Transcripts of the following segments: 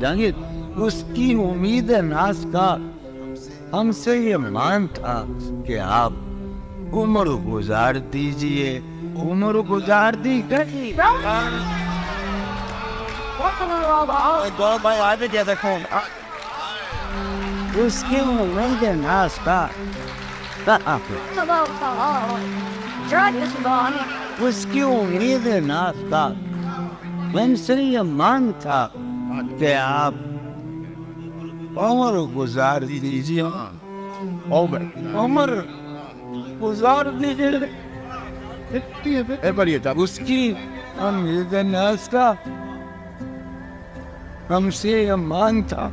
جانگیر اس کی امید ناز کا ہم سے یہ مان تھا کہ آپ عمر گزار دیجئے. عمر گزار دی گئی. اس کی امید ناز کا اس کی امید ناز کا ہم سے یہ مان تھا کہ آپ عمر گزار دیجیے. عمر گزار دیجیے. اس کی امید ناز کا ہم سے یہ مان تھا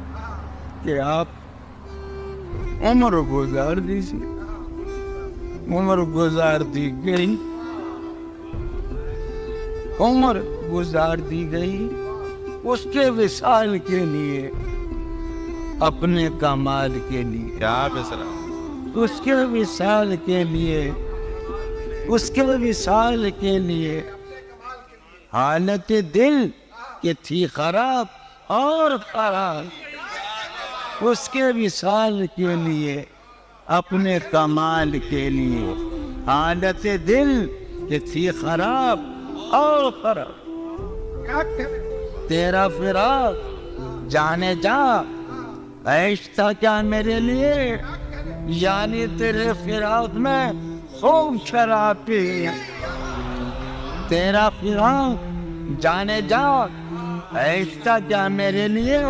کہ آپ عمر گزار دیجیے. عمر گزار دی گئی. عمر گزار دی گئی اس کے وصال کے لیے, اپنے کمال کے لیے. اس کے وصال کے لیے, اس کے وصال کے لیے حالت دل کہ تھی خراب اور خراب. اس کے وصال کے لیے, اپنے کمال کے لیے حالت دل کہ تھی خراب اور خراب. تیرا فراق جانے جا عیش تھا کیا میرے لیے, یعنی تیرے فراق میں خوب شراب پی. تیرا فراق جانے جا عیش تھا کیا میرے لیے,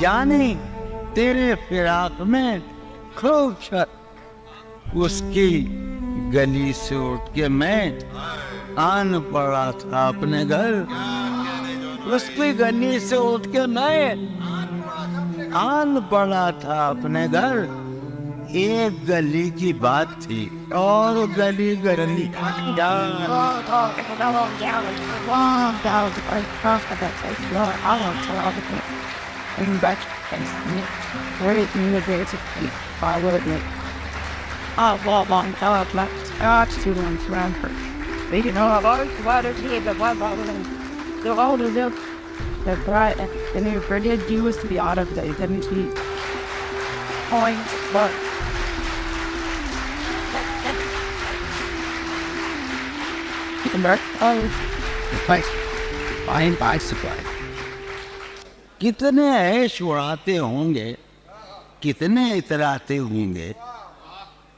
یعنی تیرے فراق میں خوب شراب. اس کی گلی سے اٹھ کے میں آن پڑا تھا اپنے گھر. اس کی گلی سے اٹھ کے میں آن پڑا تھا اپنے گھر. ایک گلی کی بات تھی اور گلی گلی they're all of them. They're bright and they're pretty. You used to be out of the identity points, but by supply. کتنے عیش اڑاتے ہوں گے, کتنے اتراتے ہوں گے,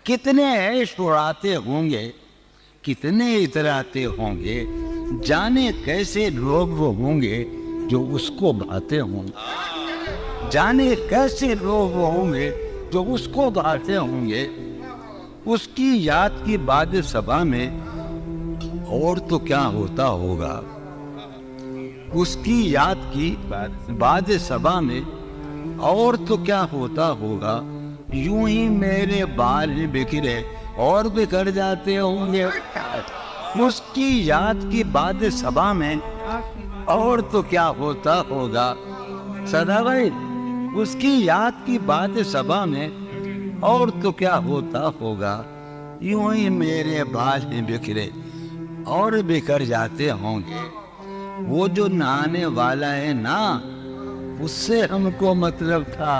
کتنے عیش اڑاتے ہوں گے, کتنے اتراتے ہوں گے, جانے کیسے لوگ وہ ہوں گے جو اس کو بھاتے ہوں گے. جانے کیسے لوگ وہ ہوں گے جو اس کو بھاتے ہوں گے. اس کی یاد کی باد صبا میں اور تو کیا ہوتا ہوگا. اس کی یاد کی باد صبا میں اور تو کیا ہوتا ہوگا. یوں ہی میرے بال بکھرے اور بکھر جاتے ہوں گے. اس کی یاد کی باد صبا میں اور تو کیا ہوتا ہوگا. صدا بھائی, اس کی یاد کی باد صبا میں اور تو کیا ہوتا ہوگا. یوں ہی میرے بال بکھرے اور بکھر جاتے ہوں گے. وہ جو نہانے والا ہے نا, اس سے ہم کو مطلب تھا.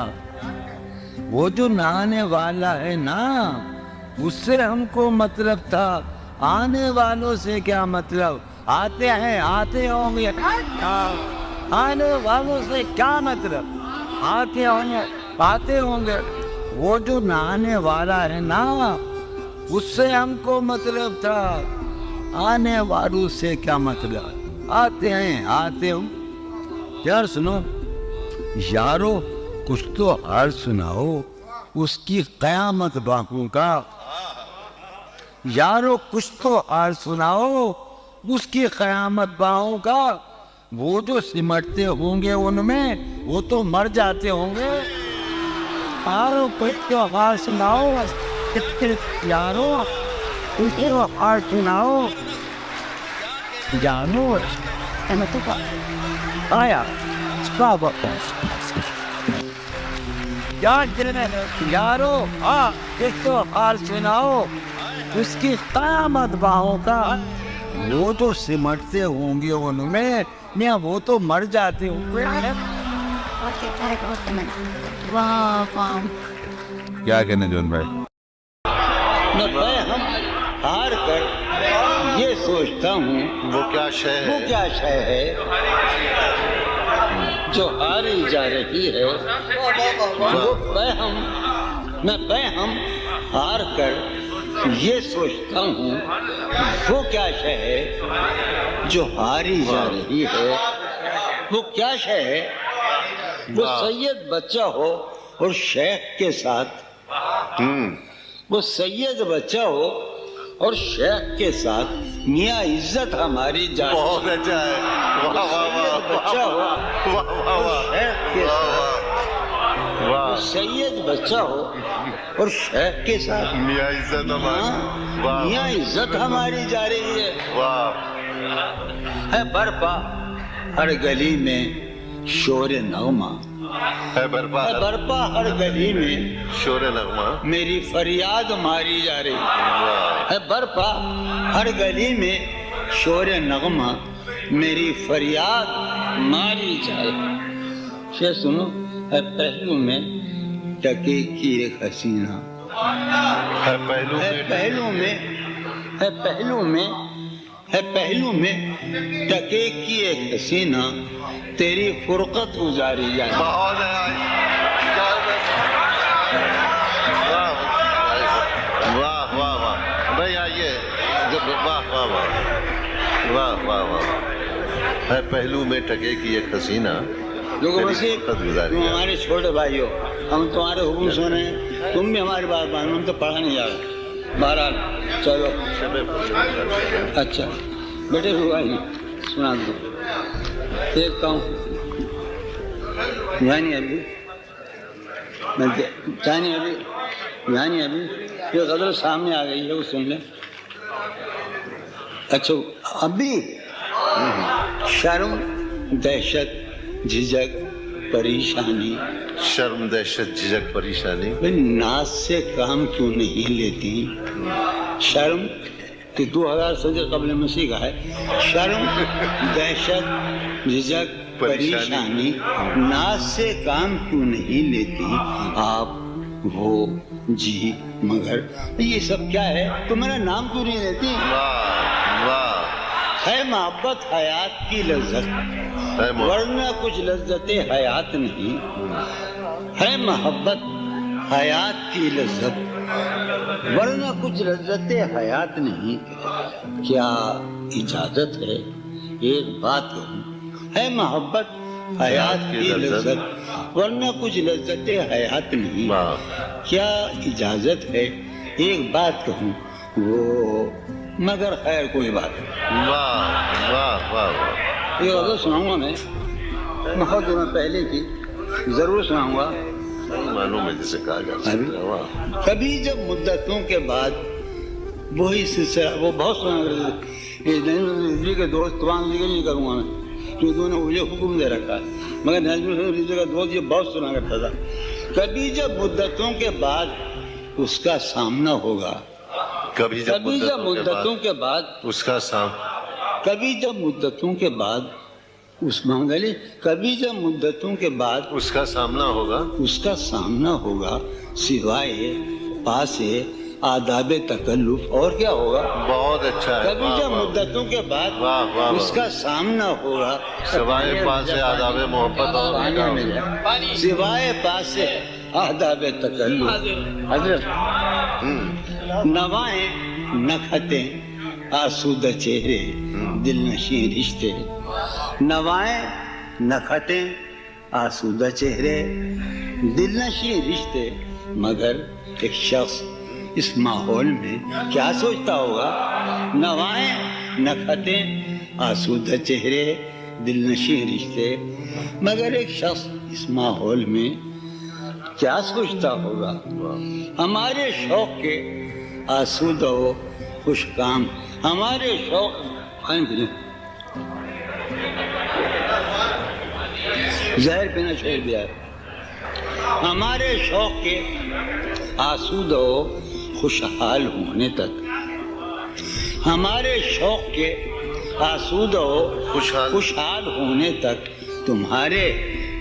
وہ جو نہانے والا ہے نا, اس سے ہم کو مطلب تھا. آنے والوں سے کیا مطلب, آتے ہیں آتے ہوں گے. آنے والوں سے کیا مطلب, آتے ہوں گے آتے ہوں گے. وہ جو نہانے والا ہے نا, اس سے ہم کو مطلب تھا. آنے والوں سے کیا مطلب, آتے ہیں آتے ہوں. یار سنو یارو, کچھ تو حال سناؤ اس کی قیامت باقوں کا. یارو کچھ تو حال سناؤ اس کی قیامت باہوں کا. وہ جو سمٹتے ہوں گے ان میں, وہ تو مر جاتے ہوں گے. یارو کچھ تو حال سناؤ, یارو کچھ تو حال سناؤ. یارو آیا یارو کچھ تو حال سناؤ اس کی قیامت باہوں کا. وہ تو سمٹتے ہوں گے ان میں, وہ تو مر جاتے ہوں گے. کیا کہنے جون بھائی؟ میں ہم ہار کر یہ سوچتا ہوں وہ کیا شے وہ ہے کیا شے ہے جو ہاری جا رہی ہے. وہ میں ہار کر یہ سوچتا ہوں وہ کیا شے ہے جو ہاری جا رہی ہے. وہ کیا شے ہے وہ سید بچہ ہو اور شیخ کے ساتھ. وہ سید بچہ ہو اور شیخ کے ساتھ میاں عزت ہماری جا رہی ہے. بہت اچھا ہے. واہ واہ واہ بچہ ہو واہ اور شیخ کے ساتھ. واہ. سید بچہ ہو اور شیخ کے ساتھ میاں عزت ہماری. واہ میاں عزت ہماری جا رہی ہے. واہ. ہے برپا ہر گلی میں شور نغمہ. ہے برپا ہے برپا ہر گلی میں شور نغمہ. میری فریاد ماری جا رہی ہے. واہ. ہے برپا ہر گلی میں شور نغمہ میری فریاد ماری جا رہی. شے سنو. ہے پہلو میں ٹکے کی ایک حسینہ. ہے پہلو ہے میں پہلو میں ہے پہلو میں ہے پہلو میں ٹکے کی ایک حسینہ تیری فرقت گزاری جائے. بہت ہے. واہ واہ واہ بھائی آئیے. واہ واہ واہ واہ واہ واہ. ہے پہلو میں ٹکے کی ایک حسینہ لوگوں میں تیری سے فرقت گزاری تم جائے. ہمارے چھوٹے بھائی ہو. ہم تمہارے حکم سن رہے ہیں. تم بھی ہماری بات مانو. ہم تو پڑھا نہیں جا رہے. بہرحال چلو. اچھا بیٹے بھائی سنا دو. دیکھتا ہوں یعنی ابھی یہ غزل سامنے آ گئی ہے وہ سن لیں. اچھا ابھی شرم دہشت جھجک پریشانی. شرم دہشت جھجک پریشانی. ناز سے کام کیوں نہیں لیتی. شرم تو 2000 صدی قبل مسیح کا ہے. شرم دہشت جھجک پریشانی ناز سے کام کیوں نہیں لیتی آپ وہ جی مگر. یہ سب کیا ہے تو میرا نام کیوں نہیں لیتی. واہ واہ. ہے محبت حیات کی لذت ہے ورنہ کچھ لذت حیات نہیں. ہے محبت حیات کی لذت ورنہ کچھ لذت حیات نہیں. کیا اجازت ہے ایک بات کہوں. ہے محبت حیات کی لذت ورنہ کچھ لذت حیات نہیں. کیا اجازت ہے ایک بات کہوں وہ مگر خیر کوئی بات نہیں. واہ واہ واہ. یہ غزل سناؤں گا میں بہت دنوں پہلے کی. ضرور سناؤں گا. معلوم ہے جسے کہا جاتا ہے. کبھی جب مدتوں کے بعد وہی سلسلہ وہ بہت سنا کرتے کے دوست قرآن ذکر نہیں کروں گا میں کیونکہ نے مجھے حکم دے رکھا ہے. مگر نظم کا دوست یہ بہت سنا کرتا تھا. کبھی جب مدتوں کے بعد اس کا سامنا ہوگا. کبھی جب مدتوں کے بعد اس کا کبھی جب مدتوں کے بعد اس منگلی کبھی جب مدتوں کے بعد اس کا سامنا ہوگا سوائے پاسے آداب تکلف اور کیا ہوگا. بہت اچھا ہے. کبھی جب مدتوں کے بعد اس کا سامنا ہوگا سوائے پاسے آداب محبت اور سوائے پاسے آداب تکلف. حضرت نوائیں نکھتیں آسودہ چہرے دل نشین رشتے. نوائیں نکھتیں آسودہ چہرے دل نشین رشتے. مگر ایک شخص اس ماحول میں کیا سوچتا ہوگا. نوائیں نکھتیں آسودہ چہرے دل نشین رشتے. مگر ایک شخص اس ماحول میں کیا سوچتا ہوگا. ہمارے شوق کے آسودہ و خوش کام ہمارے شوق زہر پینا چھوڑ دیا ہے. ہمارے شوق کے آسودہ و خوشحال ہونے تک ہمارے شوق کے آسودہ و خوشحال ہونے تک تمہارے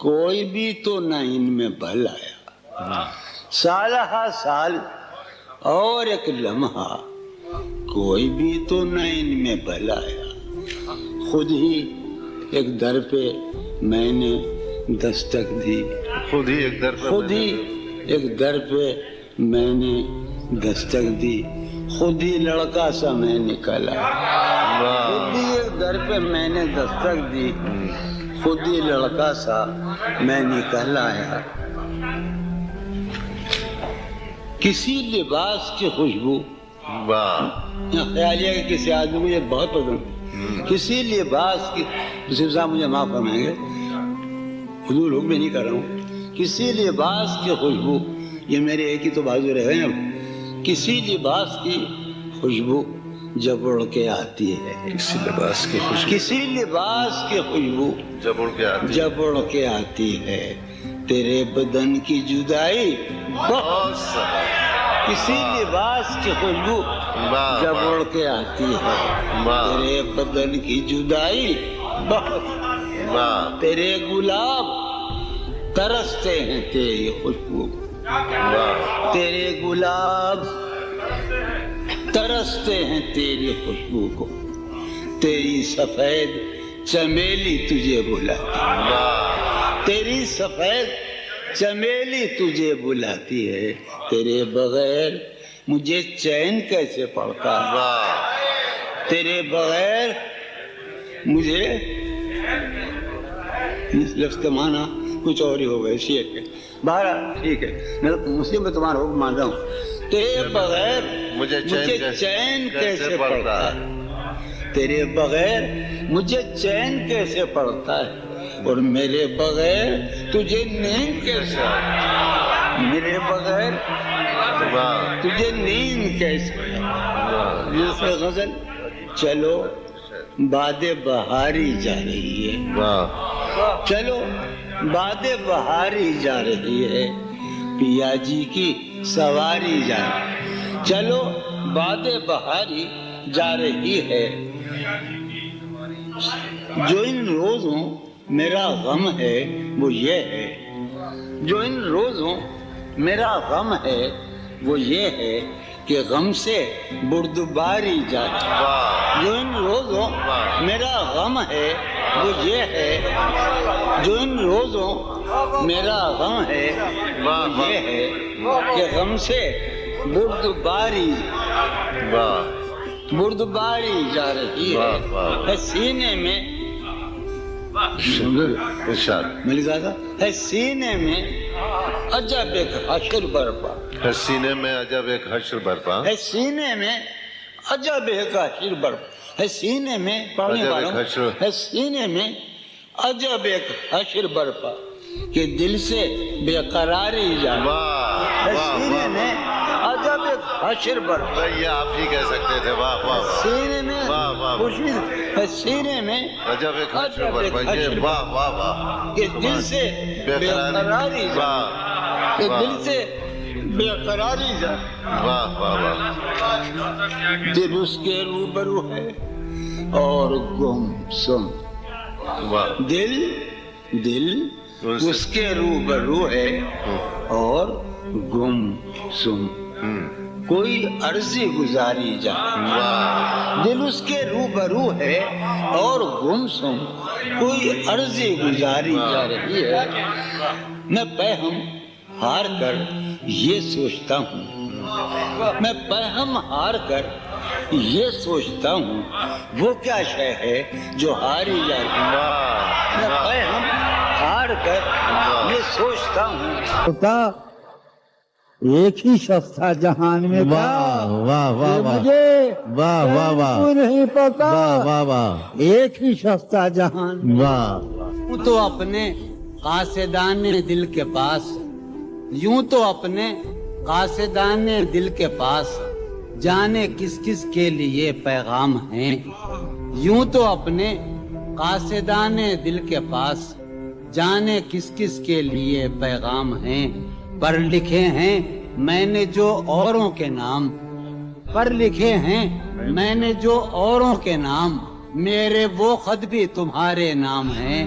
کوئی بھی تو نہ ان میں بھل آیا، سالہ سال اور ایک لمحہ کوئی بھی تو نہ ان میں بھل آیا، خود ہی ایک در پہ میں نے دستک دی، خود ہی ایک در پہ خود ہی ایک در پہ میں نے دستک دی، خود ہی لڑکا سا میں نکلا، خود ہی ایک در پہ میں نے دستک دی، خود ہی لڑکا سا میں نکل آیا، کسی لباس کی خوشبو، خیال ہے کہ کسی آدمی مجھے بہت پسند، کسی لباس کی، صرف صاحب مجھے معاف فرمائیں گے، حضور حکم نہیں کر رہا ہوں، کسی لباس کی خوشبو، یہ میرے ایک ہی تو بازو رہے ہیں، کسی لباس کی خوشبو جب اڑ کے آتی ہے، کسی لباس کی خوشبو، کسی لباس کی خوشبو جب اڑ کے آتی، جب اڑ کے آتی ہے، تیرے بدن کی جدائی بہت سا، کسی لباس کی خوشبو جب اڑ کے آتی ہے، تیرے بدن کی جدائی بہت، تیرے گلاب ترستے ہیں تیری خوشبو، تیرے گلاب ترستے ہیں تیری خوشبو کو، تیری سفید چمیلی تجھے بلاتی، تیری سفید چمیلی تجھے بلاتی ہے، تیرے بغیر مجھے چین کیسے پڑتا ہے، تیرے بغیر مجھے، اس لفظ کا معنی کچھ اور ہی ہوگا، اسی ہے بہرحال ٹھیک ہے، میں مسلم میں تمہارا حکم مان رہا ہوں، تیرے بغیر مجھے چین کیسے پڑتا ہے، تیرے بغیر مجھے چین کیسے پڑتا ہے، اور میرے بغیر تجھے نیند کیسے، میرے بغیر تجھے نیند کیسے، اس میں غزل، چلو باد بہاری جا رہی ہے، چلو باد بہاری جا رہی ہے، پیا جی کی سواری جا رہی ہے، چلو باد بہاری جا رہی ہے، جو ان روزوں میرا غم ہے وہ یہ ہے، جو ان روزوں میرا غم ہے وہ یہ ہے کہ غم سے بردباری جاتی، جو ان روزوں میرا غم ہے وہ یہ ہے، جو ان روزوں میرا غم ہے وہ یہ ہے کہ غم سے بردباری جا رہی ہے، سینے میں مل گیا ہے، سینے میں عجب ایک حشر برپا، سینے میں عجب ایک حشر برپا، ہے سینے میں عجب ایک حشر برپا، ہے سینے میں پڑھنے والا ہے، سینے میں عجب ایک حشر برپا کہ دل سے بے قراری جائے، ہے سینے میں عجب ایک حشر برپا، یہ آپ ہی کہہ سکتے تھے، واہ واہ، سینے میں خوشی ہے، سینے میں عجب ایک حشر برپا، یہ واہ واہ واہ، کہ دل سے بے قراری جائے، کہ دل سے بے قراری جائے، واہ واہ واہ، دل اس کے روبرو ہے اور گم سم، دل اس کے روبرو ہے اور گم سم، کوئی عرضی گزاری جائے، دل اس کے روبرو ہے اور گم سم، کوئی عرضی گزاری جا رہی ہے، میں پہم ہار کر یہ سوچتا ہوں، میں پہم ہار کر یہ سوچتا ہوں، وہ کیا شے ہے جو ہاری جا رہی ہے، میں پہم ہار کر یہ سوچتا ہوں، ایک ہی شخص تھا جہان میں، مجھے نہیں پتا، ایک ہی شخص تھا جہان میں، تو اپنے قاصدان دل کے پاس، یوں تو اپنے قاصدان دل کے پاس، جانے کس کس کے لیے پیغام ہیں، یوں تو اپنے قاصدان دل کے پاس، جانے کس کس کے لیے پیغام ہیں، پر لکھے ہیں میں نے جو اوروں کے نام، پر لکھے ہیں میں نے جو اوروں کے نام، میرے وہ خط بھی تمہارے نام ہیں،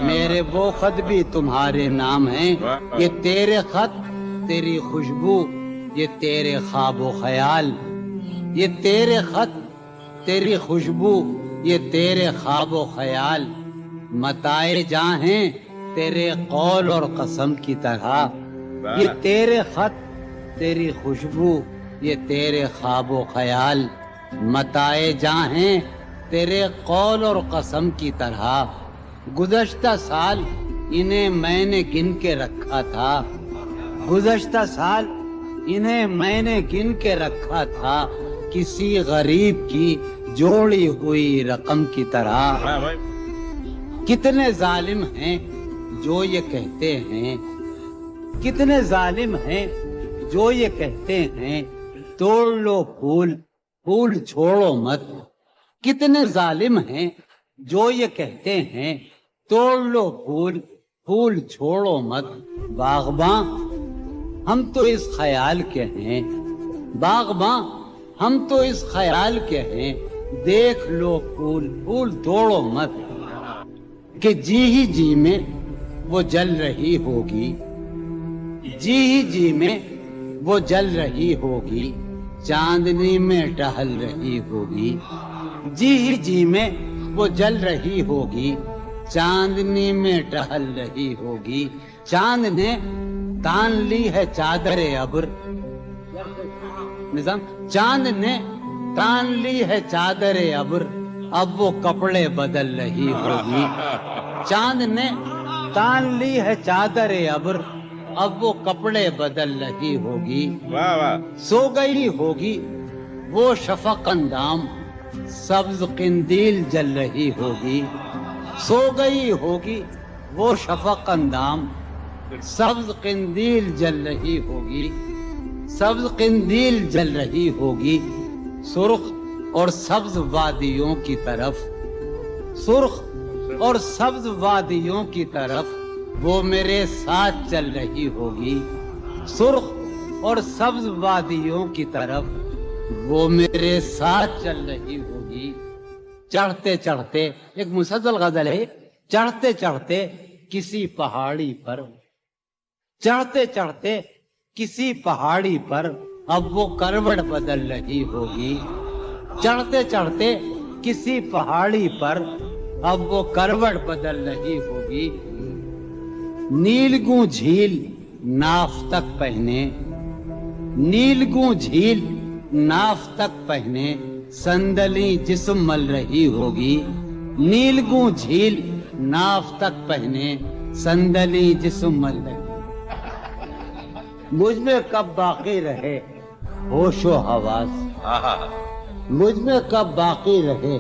میرے وہ خط بھی تمہارے نام ہیں، یہ تیرے خط تیری خوشبو، یہ تیرے خواب و خیال، یہ تیرے خط تیری خوشبو، یہ تیرے خواب و خیال، متائے جاں ہیں تیرے قول اور قسم کی طرح، یہ تیرے خط تیری خوشبو، یہ تیرے خواب و خیال، متائے جاں ہیں تیرے قول اور قسم کی طرح، گزشتہ سال انہیں میں نے گن کے رکھا تھا، گزشتہ سال انہیں میں نے گن کے رکھا تھا، کسی غریب کی جوڑی ہوئی رقم کی طرح، کتنے ظالم ہیں جو یہ کہتے ہیں، کتنے ظالم ہیں جو یہ کہتے ہیں توڑ لو پھول پھول چھوڑو مت، کتنے ظالم ہیں جو یہ کہتے ہیں توڑ لو پھول پھول چھوڑو مت، باغباں ہم تو اس خیال کے ہیں، باغباں ہم تو اس خیال کے ہیں، دیکھ لو پھول پھول توڑو مت، کہ جی ہی جی میں وہ جل رہی ہوگی، جی ہی جی میں وہ جل رہی ہوگی، چاندنی میں ٹہل رہی ہوگی، جی ہی جی میں وہ جل رہی ہوگی، چاندنی میں ٹہل رہی ہوگی، چاند نے تان لی ہے چادر ابر، نظام چاند نے تان لی ہے چادر ابر، اب وہ کپڑے بدل رہی ہوگی، چاند نے تان لی ہے چادر ابر، اب وہ کپڑے بدل رہی ہوگی، سو گئی ہوگی وہ شفق اندام، سبز قندیل جل رہی ہوگی، سو گئی ہوگی وہ شفق اندام، سبز قندیل جل رہی ہوگی، سبز قندیل جل رہی ہوگی، سرخ اور سبز وادیوں کی طرف، سرخ اور سبز وادیوں کی طرف وہ میرے ساتھ چل رہی ہوگی، سرخ اور سبز وادیوں کی طرف وہ میرے ساتھ چل رہی ہوگی، چڑھتے چڑھتے ایک مسلسل غزل ہے، چڑھتے چڑھتے کسی پہاڑی پر، چڑھتے چڑھتے کسی پہاڑی پر اب وہ کروٹ بدل رہی ہوگی، چڑھتے چڑھتے کسی پہاڑی پر اب وہ کروٹ بدل رہی ہوگی، نیلگوں جھیل ناف تک پہنے، نیلگوں جھیل ناف تک پہنے، سندلی جسم مل رہی ہوگی، نیلگوں جھیل ناف تک پہنے، سندلی جسم مل رہی، مجھ میں کب باقی رہے ہوش و حواس، مجھ میں کب باقی رہے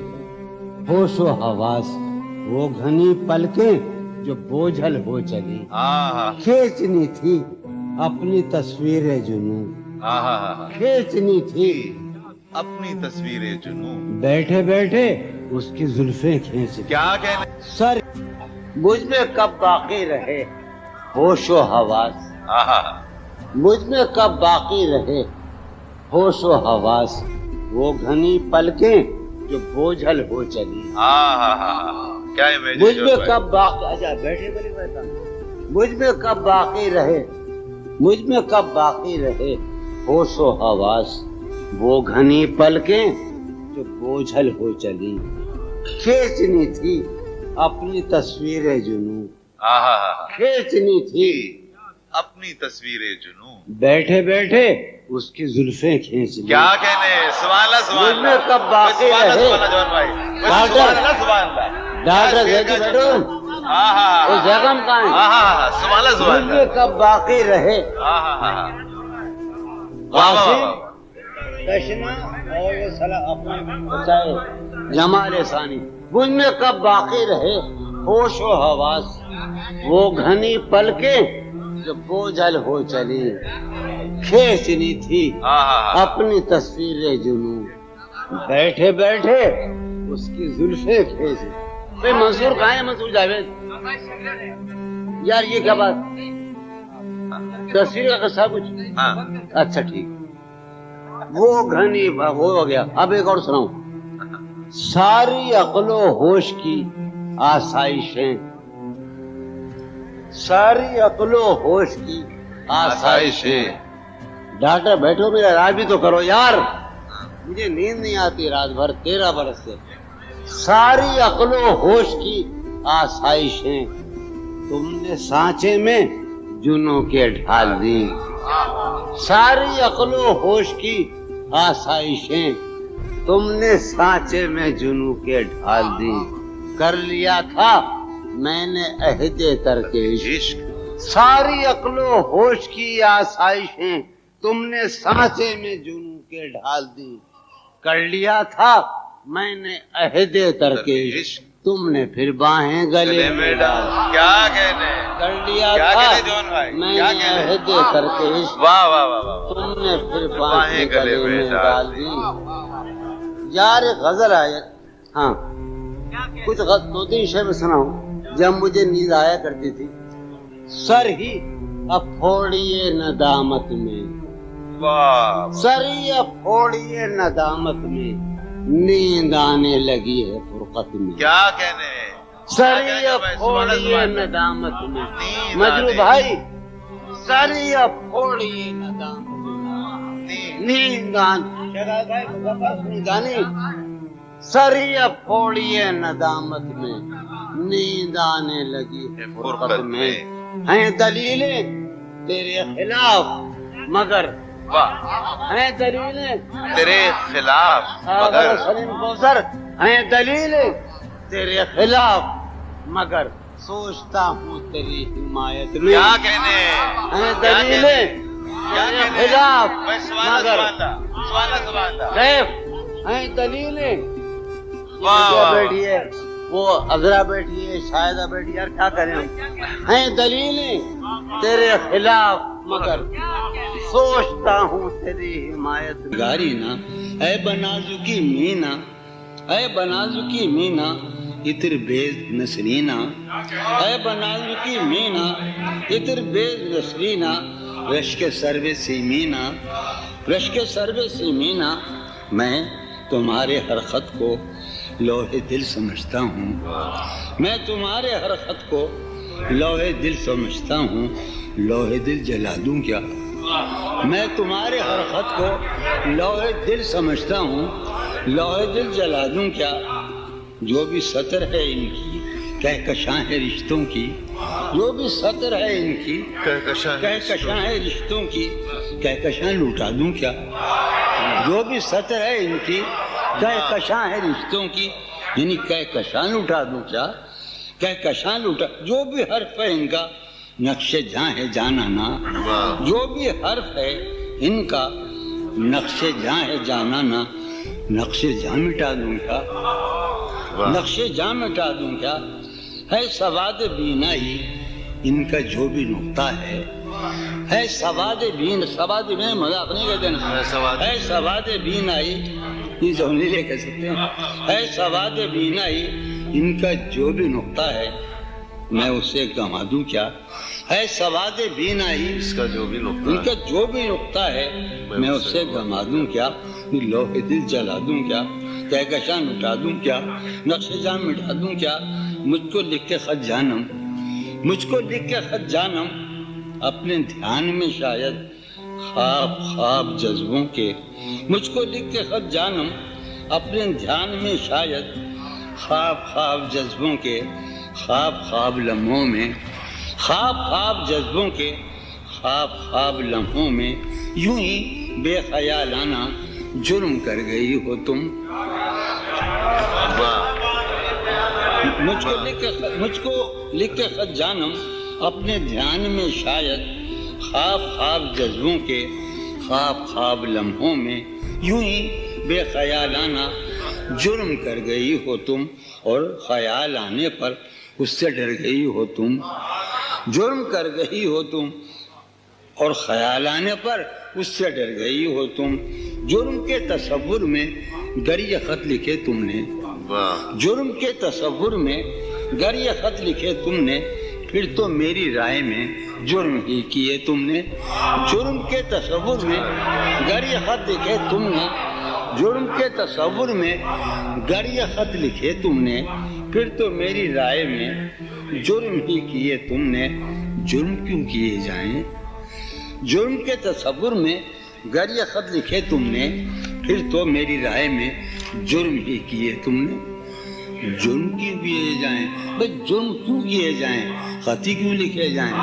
ہوش و حواس، وہ گھنی پلکیں جو بوجھل ہو چلی، کھینچنی تھی اپنی تصویر جنوں، کھینچنی تھی اپنی تصویر جنون، بیٹھے بیٹھے اس کی زلفیں کھینچ، کیا کہنے سر مجھ میں کب باقی رہے ہوش و حواس، مجھ میں کب باقی رہے ہوش و حواس، وہ گھنی پلکیں جو بوجھل ہو چلی، کیا مجھ میں کب باقی، اچھا بیٹھے بلی بیٹھا، مجھ میں کب باقی رہے، مجھ میں کب باقی رہے ہوش و حواس، وہ گھنی پلکیں جو بوجھل ہو چلی، کھینچنی تھی اپنی تصویر جنوں، کھینچنی تھی اپنی تصویر جنون، بیٹھے بیٹھے اس کی زلفیں کھینچ لی، کیا کہنے سبحان اللہ سبحان مجھ میں کب باقی رہے، ڈاکٹر بیٹھو اس جگہ میں کہاں ہے، مجھ میں کب باقی رہے جمال ثانی، مجھ میں کب باقی رہے ہوش و حواس، وہ گھنی پلکیں جو بوجھل ہو چلی، کھینچنی تھی اپنی تصویر جنوں، بیٹھے بیٹھے اس کی زلفیں کھینچ، بھائی منصور کہاں ہے، منصور جاوید یار یہ کیا بات، تصویر کا قصہ کچھ، اچھا ٹھیک، وہ گھنی ہو گیا، اب ایک اور سناؤں، ساری عقل و ہوش کی آسائشیں ساری عقل و ہوش کی آسائشیں. ڈاکٹر بیٹھو میرا علاج بھی تو کرو یار, مجھے نیند نہیں آتی رات بھر 13 برس سے. ساری عقل و ہوش کی آسائشیں تم نے سانچے میں جنوں کے ڈھال دی. ساری عقل و ہوش کی آسائشیں تم نے سانچے میں جنوں کے ڈھال دی. کر لیا تھا میں نے عہد ترک عشق. ساری عقل و ہوش کی آسائشیں تم نے سانچے میں جنوں کے ڈھال دی. کر لیا تھا میں نے عہد ترک عشق, تم نے پھر باہیں گلے میں ڈال. کیا کہنے, کر لیا کیا تھا کہنے جون بھائی, میں کیا نے کہنے, عہد ترک عشق, واہ واہ واہ واہ, تم نے پھر باہیں گلے میں ڈال دی. یار ایک غزل آیا, ہاں کچھ 2-3 شعر سناؤں. جب مجھے نیند آیا کرتی تھی, سر ہی اب پھوڑیے ندامت میں, واہ, سر ہی اب پھوڑیے ندامت میں, نیند آنے لگی ہے فرقت میں. کیا کہنے, سر ہی اب پھوڑیے ندامت میں. مجرو بھائی, سر ہی اب پھوڑیے ندامت میں, نیند آنے گانے. سر ہی اب پھوڑیے ندامت میں, نیند آنے لگی ہے فرقت میں. ہیں دلیلیں تیرے خلاف مگر, ہیں دلیلیں تیرے خلاف مگر, کوثر, ہیں دلیلیں تیرے خلاف مگر سوچتا ہوں تیری حمایت میں. کیا کہنے, ہیں دلیلیں تیرے خلاف مگر ہیں دلیلیں. بیٹھی ہے وہ عذرا بیٹھی ہے, شاہدہ بیٹھی ہے, یار کیا کریں ہم. ہیں دلیلیں تیرے خلاف مگر سوچتا ہوں تیری حمایت. گاری نا اے بنازکی مینا, اے بنازکی مینا اتر بیز نسرینا, اے بنازکی مینا اتر بیز نسرینا, رشک سرو سیمینا, رشک سرو سیمینا. میں تمہارے ہر خط کو لوح دل سمجھتا ہوں, میں تمہارے ہر خط کو لوح دل سمجھتا ہوں. لوح دل جلا دوں کیا, میں تمہارے ہر خط کو لوح دل سمجھتا ہوں. لوح دل جلا دوں کیا, جو بھی سطر ہے ان کی کہکشاں ہے رشتوں کی, جو بھی سطر ہے ان کی کہکشاں ہے رشتوں کی, کہکشاں لوٹا دوں کیا, جو بھی سطر ہے ان کی کہکشاں ہے رشتوں کی, یعنی کہکشاں لوٹا دوں کیا, کہکشاں لوٹا. جو بھی حرف ہے ان کا نقش جہاں ہے جانانا, جو بھی حرف ہے ان کا نقش جہاں ہے جانانا. نقش جہاں مٹا دوں کیا, نقش جہاں مٹا دوں کیا. ہے سواد بینائی ان کا جو بھی نقطہ ہے سواد بین, سواد میں مذاق نہیں کہتے نا, ہے سواد بینائی, یہ زہنیلے کہہ سکتے ہیں. ہے سواد بینائی ان کا جو بھی نقطہ ہے میں اسے گنوا دوں کیا. ہے سواد بینائی اس کا جو بھی نقطہ, ان کا جو بھی نقطہ ہے میں اسے گنوا دوں کیا. لوح دل جلا دوں کیا, کہکشاں مٹا دوں کیا, نقش جہاں مٹا دوں کیا. مجھ کو لکھ کے خط جانم, مجھ کو لکھ کے خط جانم اپنے دھیان میں شاید خواب خواب جذبوں کے. مجھ کو لکھ کے خط جانم اپنے دھیان میں شاید خواب خواب جذبوں کے. خواب خواب لمحوں میں, خواب خواب جذبوں کے, خواب خواب لمحوں میں یوں ہی بے خیالانہ جرم کر گئی ہو تم. مجھ کو لکھ کے خط جانم اپنے دھیان میں شاید خواب خواب جذبوں کے, خواب خواب لمحوں میں یوں ہی بے خیالانہ جرم کر گئی ہو تم. اور خیال آنے پر اس سے ڈر گئی ہو تم, جرم کر گئی ہو تم, اور خیال آنے پر اس سے ڈر گئی ہو تم. جرم کے تصور میں گر یہ خط لکھے تم نے, جرم کے تصور میں گر یہ خط لکھے تم نے, پھر تو میری رائے میں جرم ہی کیے تم نے. جرم کے تصور میں گر یہ خط لکھے تم نے, جرم کے تصور میں گر یہ خط لکھے تم نے, پھر تو میری رائے میں جرم ہی کیے تم نے. جرم کیوں کیے جائیں؟ جرم کے تصور میں گر یہ خط لکھے تم نے، پھر تو میری رائے میں جرم ہی کیے تم نے۔ جرم کیوں کیے جائیں؟ بھئی جرم کیوں کیے جائیں؟ خط ہی کیوں لکھے جائیں؟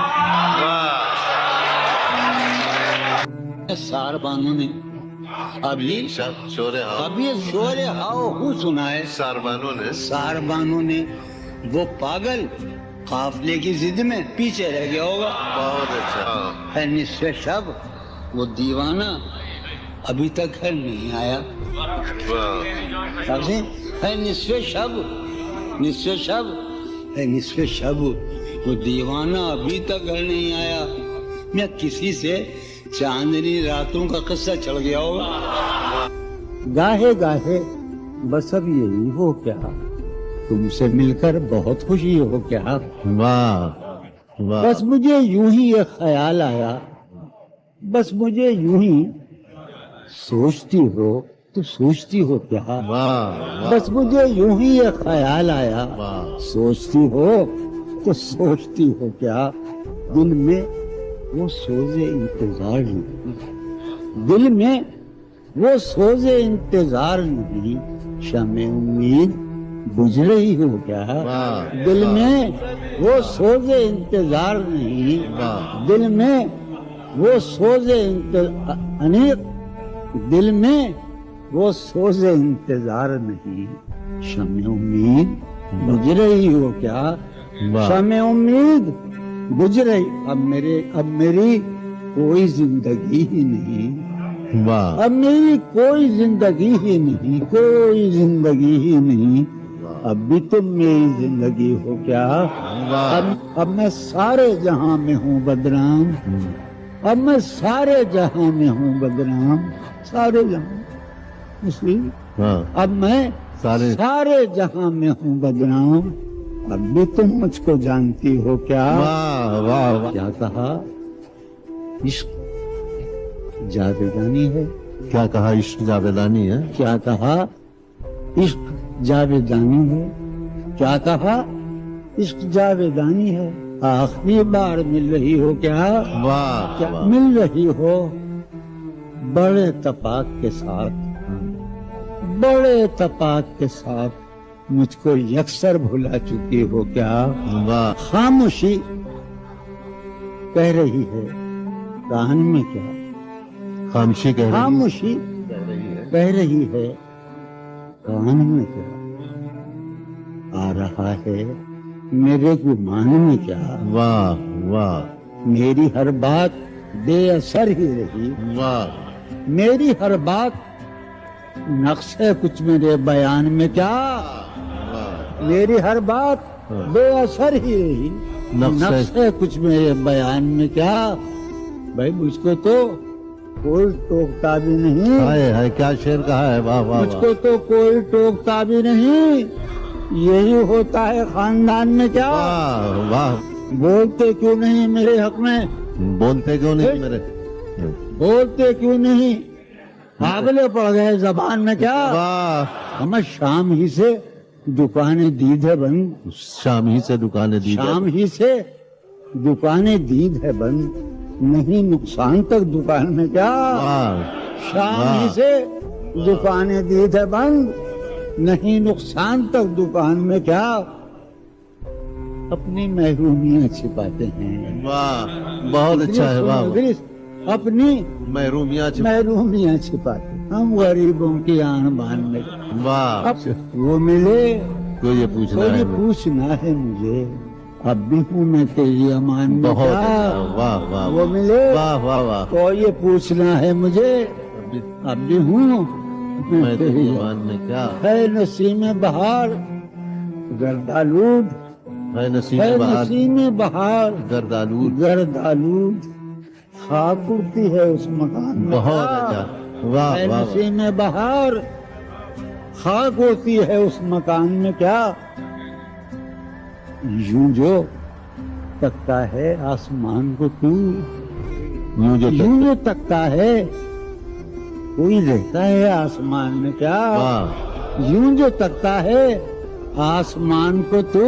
سار بانو نے ابھی شور ہاؤ ہو سنا ہے، ساربانوں نے وہ پاگل قافلے کی ضد میں پیچھے رہ گیا ہوگا۔ بہت اچھا۔ ہے نصف شب وہ دیوانہ ابھی تک گھر نہیں آیا۔ ہے نصف شب وہ دیوانہ ابھی تک گھر نہیں آیا۔ میں کسی سے چاندنی راتوں کا قصہ چڑھ گیا ہوگا۔ گاہے گاہے بس اب یہی ہو کیا، تم سے مل کر بہت خوشی ہو کیا۔ واہ بس مجھے یوں ہی ایک خیال آیا، بس مجھے یوں ہی سوچتی ہو تو سوچتی ہو کیا۔ بس مجھے یوں ہی ایک خیال آیا، سوچتی ہو تو سوچتی ہو کیا۔ دل میں وہ سوزے انتظار نہیں، دل میں وہ سوزے انتظار نہیں، شمع امید بجھ رہی ہو کیا۔ دل میں وہ سوزے انتظار نہیں، دل میں وہ سوزے دل میں وہ سوزے انتظار نہیں، شمع امید بجھ رہی ہو کیا۔ شمع امید بجھ رہی، اب میری کوئی زندگی ہی نہیں، اب میری کوئی زندگی ہی نہیں، کوئی زندگی ہی نہیں، اب بھی تم میری زندگی ہو کیا۔ اب میں سارے جہاں میں ہوں بدنام، اب میں سارے جہاں میں ہوں بدنام، سارے جہاں مسلم، اب میں سارے جہاں میں ہوں بدنام، اب بھی تم مجھ کو جانتی ہو کیا۔ کیا کہا عشق جاویدانی ہے، کیا کہا عشق جاویدانی ہے، کیا کہا عشق جاویدانی ہے، کیا کہا عشق جاویدانی ہے۔ آخری بار مل رہی ہو کیا، کیا مل رہی ہو بڑے تپاک کے ساتھ، بڑے تپاک کے ساتھ مجھ کو یکسر بھلا چکی ہو کیا۔ خاموشی کہہ رہی ہے کان میں کیا، خاموشی کہہ رہی ہے کان میں کیا، آ رہا ہے میرے گمان میں کیا۔ میری ہر بات بے اثر ہی رہی، میری ہر بات نقص ہے کچھ میرے بیان میں کیا، میری ہر بات بے اثر ہی رہی، نقص ہے کچھ میرے بیان میں کیا۔ بھائی مجھ کو تو کوئی ٹوکتا بھی نہیں، کیا شعر کہا ہے، مجھ کو تو کوئی ٹوکتا بھی نہیں، یہی ہوتا ہے خاندان میں کیا۔ بولتے کیوں نہیں میرے حق میں، بولتے کیوں نہیں میرے، بولتے کیوں نہیں، پاگلے پڑ گئے زبان میں کیا۔ ہمیں شام ہی سے دکانیں دید ہے بند، شام ہی سے دکانیں دید، شام ہی سے دکانیں دید ہے بند، نہیں نقصان تک دکان میں کیا۔ شام ہی سے دکانیں دید ہے بند، نہیں نقصان تک دکان میں کیا۔ اپنی محرومیاں چھپاتے ہیں، بہت اچھا ہے، اپنی محرومیاں چھپاتے ہم غریبوں کی آن بان میں۔ وہ ملے تو یہ پوچھنا ہے مجھے، اب بھی ہوں میں تیری امان میں کیا۔ وہ ملے تو یہ پوچھنا ہے مجھے، اب بھی ہوں میں تیری امان میں کیا۔ ہے نسیم بہار گردآلود، ہے نسیم بہار گردآلود، خاک اڑتی ہے اس مکان میں، ہے نسیم بہار خاک اڑتی ہے اس مکان میں کیا۔ یوں جو تکتا ہے آسمان کو تو، یوں جو تکتا ہے کوئی رہتا ہے آسمان میں کیا۔ یوں جو تکتا ہے آسمان کو تو،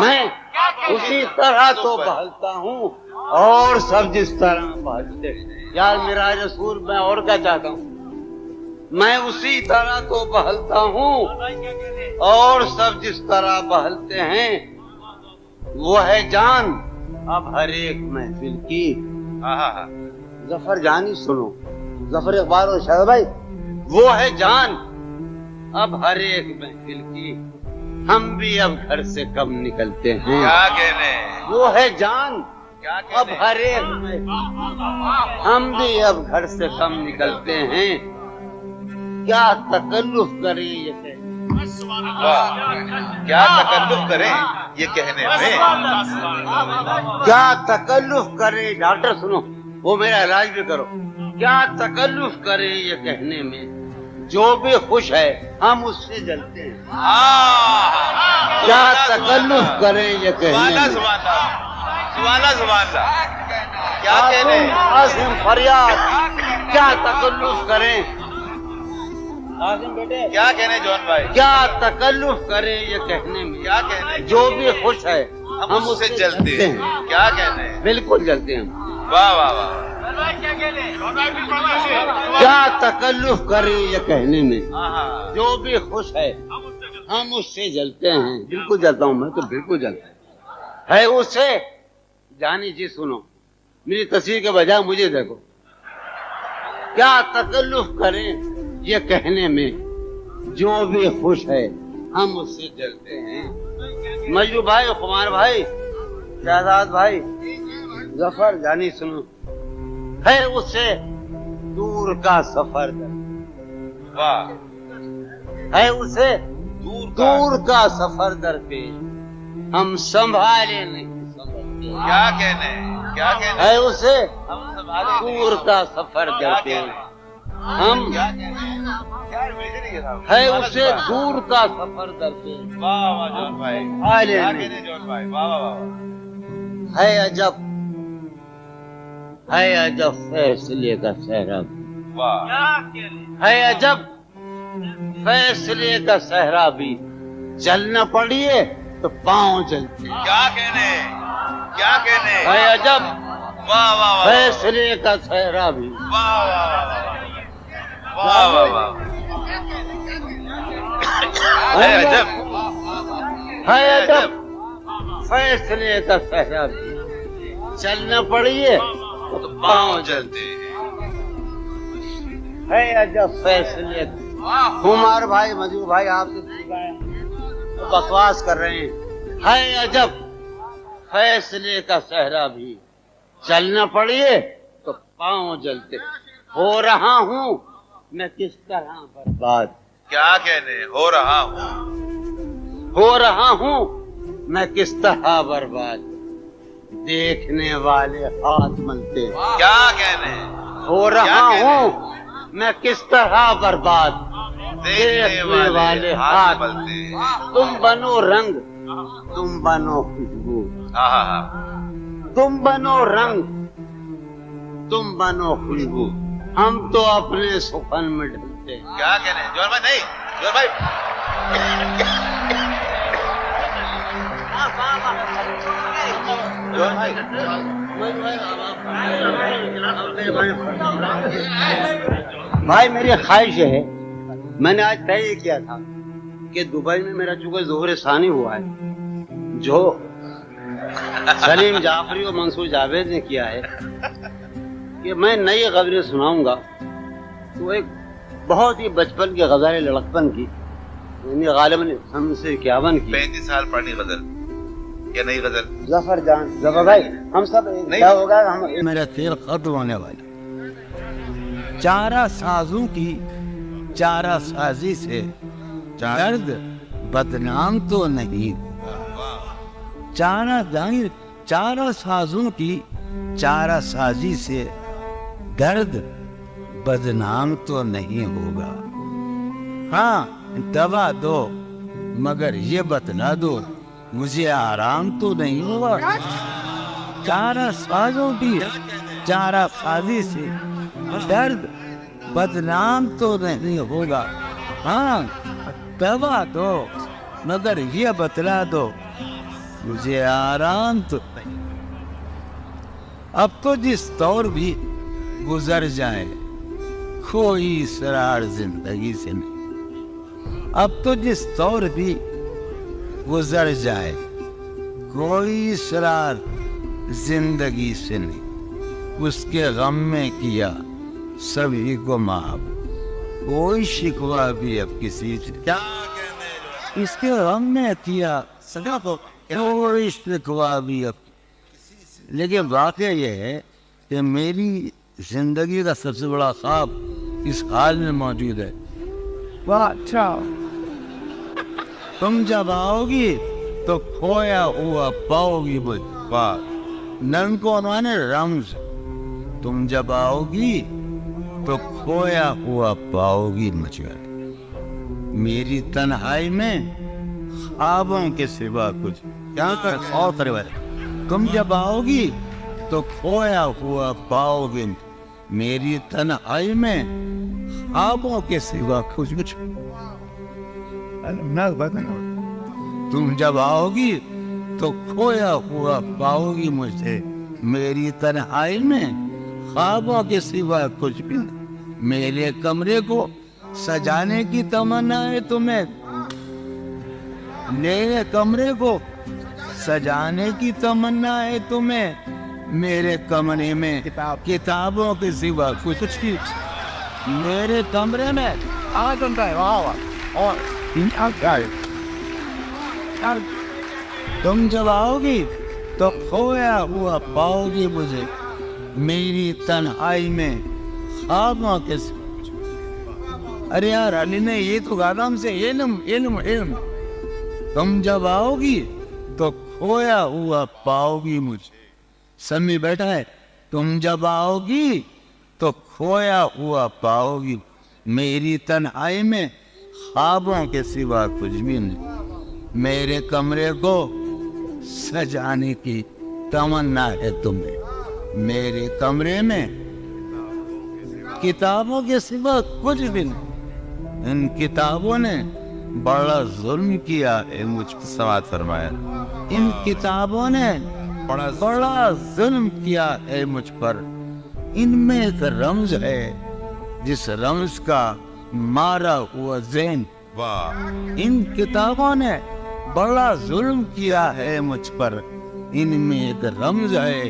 میں اسی طرح تو بہلتا ہوں اور سب جس طرح بہلتے ہیں. یار میرا رسول میں اور کیا چاہتا ہوں, میں اسی طرح تو بہلتا ہوں اور سب جس طرح بہلتے ہیں. وہ ہے جان اب ہر ایک محفل کی. ظفر جانی سنو, ظفر اقبال اور شاہد بھائی, وہ ہے جان اب ہر ایک محفل کی. ہم بھی اب گھر سے کم نکلتے ہیں. کیا کہنے, وہ ہے جان کیا اب کہنے, ہر ایک محفل, ہم بھی اب گھر سے کم نکلتے ہیں. کیا تکلف کریں یہ کہنے, کیا تکلف کریں یہ کہنے میں, کیا تکلف کریں. ڈاکٹر سنو, وہ میرا علاج بھی کرو. کیا تکلف کریں یہ کہنے میں, جو بھی خوش ہے ہم اس سے جلتے ہیں. کیا تکلف کریں یہ کہنے میں, سبحان اللہ, کیا کہنے, عاصم فریاد. کیا تکلف کریں عاصم بیٹے, کیا کہنے جون بھائی, کیا تکلف کریں یہ کہنے میں, کیا کہنے, جو بھی خوش ہے ہم اس سے جلتے ہیں. کیا کہنے, بالکل جلتے ہیں. واہ واہ واہ, کیا تکلف کریں یہ کہنے میں, جو بھی خوش ہے ہم اس سے جلتے ہیں. بالکل جلتا ہوں میں تو, بالکل جلتا ہے اس سے. جانی جی سنو, میری تصویر کے بجائے مجھے دیکھو. کیا تکلف کریں یہ کہنے میں, جو بھی خوش ہے ہم اس سے جلتے ہیں. مجنو بھائی, خمار بھائی, شہزاد بھائی, ظفر جانی سنو. ہے اس سے دور کا سفر واہ, ہے اسے دور کا سفر درپیش, ہم سنبھالے نہیں سمجھتے. کیا کہنے, کیا کہنے, ہے اسے ہم سنبھالے دور کا سفر درپیش, ہم کیا کہنے, ہے اسے دور کا سفر درپیش. واہ واہ جون بھائی, حالے کیا نہیں. کہنے جون بھائی, واہ واہ واہ, ہے عجب, ہے عجب فیصلے کا صحرا, واہ, ہے عجب فیصلے کا صحرا بھی. چلنا پڑیے تو پاؤں چلتے. کیا کہنے, کیا کہنے, ہے عجب واہ واہ واہ, فیصلے کا صحرا بھی. واہ واہ واہ, واہ واہ, ہے عجب, ہے عجب فیصلے کا صحرا بھی. چلنا پڑیے تو پاؤں چلتے ہیں. ہے عجب فیصلے. کمار بھائی, مجھو بھائی, آپ سے بکواس کر رہے ہیں. ہے عجب فیصلے کا صحرا بھی. چلنا پڑیے تو پاؤں جلتے. ہو رہا ہوں میں کس طرح برباد, کیا کہنے, ہو رہا ہوں, ہو رہا ہوں میں کس طرح برباد. دیکھنے والے ہاتھ ملتے. کیا کہنے, ہو رہا ہوں میں کس طرح برباد. دیکھنے والے ہاتھ ملتے. تم بنو رنگ, تم بنو خوشبو, ہاں ہاں ہاں, تم بنو رنگ, تم بنو خوشبو. ہم تو اپنے سخن میں ڈھلتے. کیا کہنے جون بھائی, نہیں جون بھائی, جون بھائی, بھائی میری خواہش ہے, میں نے آج طے کیا تھا کہ دبئی میں میرا چونکہ ظہور ثانی ہوا ہے, جو سلیم جعفری اور منصور جاوید نے کیا ہے, کہ میں نئی غزلیں سناؤں گا. تو ایک بہت ہی بچپن کی غزل لڑکپن کی, یعنی غالباً 1951 کی. 35 سال پرانی غزل یا نئی غزل. ظفر جان, ظفر بھائی, ہم سب کیا ہوگا, ہم میرا تیر ختم ہونے والا. چارہ سازوں کی چارہ سازی سے درد بدنام تو نہیں. چارہ سازوں کی چارہ سازی سے درد بدنام تو نہیں ہوگا. ہاں دوا دو مگر یہ بتلا دو مجھے آرام تو نہیں ہوگا. چارہ سازوں کی چارہ سازی سے درد بدنام تو نہیں ہوگا. ہاں دوا دو مگر یہ بتلا دو مجھے آرام تو اب تو جس دور بھی گزر جائے کوئی اسرار زندگی سے نہیں. اب تو جس دور بھی گزر جائے کوئی اسرار زندگی سے نہیں. اس کے غم میں کیا سبھی کو معاف, کوئی شکوہ بھی اب کسی سے کیا کہنے. اس کے غم میں کیا سگا کو کوئی شکوہ بھی اب کسی سے. لیکن واقعہ یہ ہے کہ میری زندگی کا سب سے بڑا خواب اس حال میں موجود ہے. اچھا تم جب آؤ گی تو کھویا ہوا پاؤ گی مجھ پر. نن کو انہوں رمز. تم جب آؤ گی تو کھویا ہوا پاؤ گی مجھ پر. میری تنہائی میں خوابوں کے سوا کچھ کیا کر اور کرے. تم جب آؤ گی تو کھویا ہوا پاؤ گی میری تنہائی میں خوابوں کے سوا کچھ. تم جب آؤ گی تو کھویا ہوا پاؤ گی مجھے میری تنہائی میں خوابوں کے سوا کچھ بھی نہیں. میرے کمرے کو سجانے کی تمنا ہے تمہیں. میرے کمرے کو سجانے کی تمنا ہے تمہیں. میرے کمرے میں کتابوں کے سوا کچھ بھی. میرے کمرے میں تم جب آؤ گی تو کھویا ہوا پاؤ گی مجھے میری تنہائی میں خوابوں کے سوا. ارے یار علی نے یہ تو گانا ہم سے علم علم علم. تم جب آؤ گی تو کھویا ہوا پاؤ گی مجھے. سمی بیٹھا ہے. تم جب آؤ گی تو کھویا ہوا پاؤ گی میری تنہائی میں خوابوں کے سوا کچھ بھی نہیں. میرے کمرے کو سجانے کی تمنا ہے تمہیں. میرے کمرے میں کتابوں کے سوا کچھ بھی نہیں. ان کتابوں نے بڑا ظلم کیا ہے مجھ پر. سماعت فرمایا. ان کتابوں نے بڑا ظلم کیا ہے مجھ پر. ان میں ایک رمز ہے جس رمز کا مارا ہوا ذہن. ان کتابوں نے بڑا ظلم کیا ہے مجھ پر. ان میں ایک رمز ہے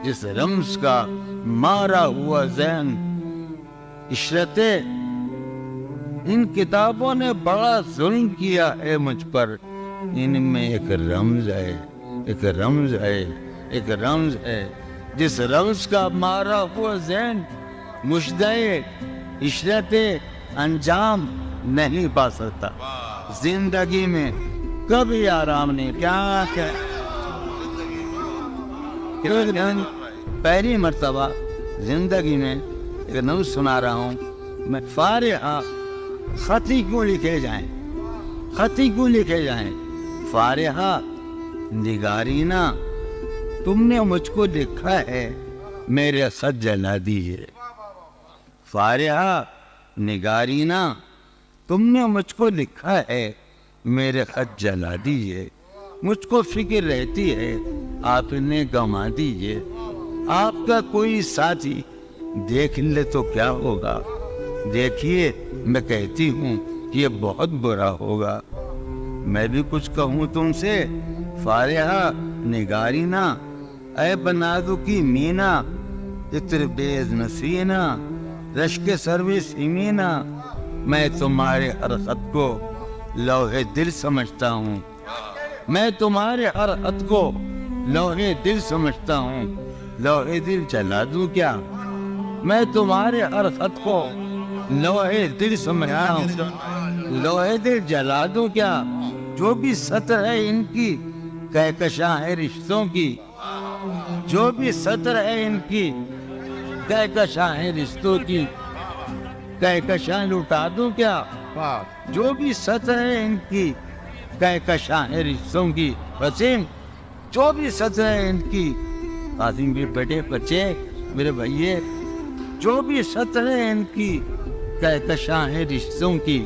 جس رمز کا مارا ہوا ذہن. عشرتِ ان کتابوں نے بڑا ظلم کیا ہے مجھ پر. ان میں ایک رمز ہے ایک رمز ہے ایک رمز ہے جس رمز کا مارا ہوا ذہن مشدے عشرت انجام نہیں پا سکتا. زندگی میں کبھی آرام نہیں. کیا پہلی مرتبہ زندگی میں ایک نوز سنا رہا ہوں میں. فارحہ خطی کیوں لکھے جائیں, خطی کیوں لکھے جائیں. فارحہ نگارینا تم نے مجھ کو لکھا ہے میرے خط جلا دیجیے. فارحہ نگارینا تم نے مجھ کو لکھا ہے میرے خط جلا دیجیے. مجھ کو فکر رہتی ہے آپ نے گما دیجیے. آپ کا کوئی ساتھی دیکھ لے تو کیا ہوگا. دیکھیے میں کہتی ہوں کہ یہ بہت برا ہوگا. میں بھی کچھ کہوں تم سے. فارحہ نگارینا اے بنادو کی مینا اتر بیز نسینا رشک سروی سیمینا. میں تمہارے ہر خط کو لوہے دل سمجھتا ہوں. میں تمہارے ہر خط کو لوہے دل سمجھتا ہوں. لوہے دل جلا دوں کیا. میں تمہارے ہر خط کو لوہے دل سمجھتا ہوں. لوہے دل جلا دوں کیا. جو بھی سطر ہے ان کی کہکشاں ہے رشتوں کی. جو بھی سطر ہے ان کی کہکشاں ہے رشتوں کی. کہکشاں لٹا دوں کیا. جو بھی سطر ہے ان کی کہکشاں ہے رشتوں کی. وسیم جو بھی سطر ہے ان کی. قاسم بھی بیٹے بچے میرے بھائیے جو بھی سطر ہے ان کی کہکشاں ہے رشتوں کی.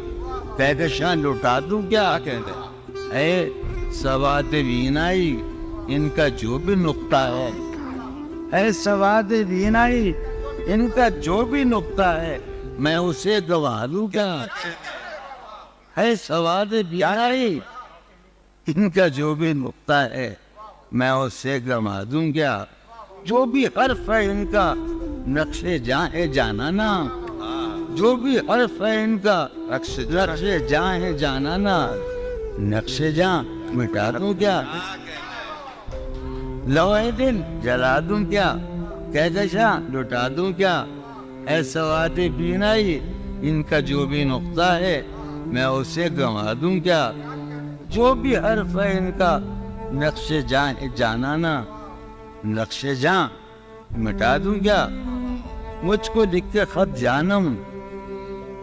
کہکشاں لٹا دوں کیا کہتے اے سواد بینائی ان کا جو بھی نقطہ ہے سواد بینائی ان کا جو بھی نقطہ ہے میں اسے گوا دوں کیا؟ ہے سواد بینائی ان کا جو بھی نقطہ ہے میں اسے گوا دوں کیا؟ جو بھی حرف ہے ان کا نقش جاں ہے جانانا، جو بھی حرف ہے ان کا نقش جاں ہے جانانا، نقش جاں مٹا دوں کیا؟ لوہے دل جلا دوں کیا؟ کہکشاں لٹا دوں کیا؟ اے سواد بینائی ان کا جو بھی نقطہ ہے میں اسے گوا دوں کیا؟ جو بھی حرف ہے ان کا نقش جاں ہے جانانا، نقش جاں مٹا دوں کیا؟ مجھ کو لکھ کے خط جانم،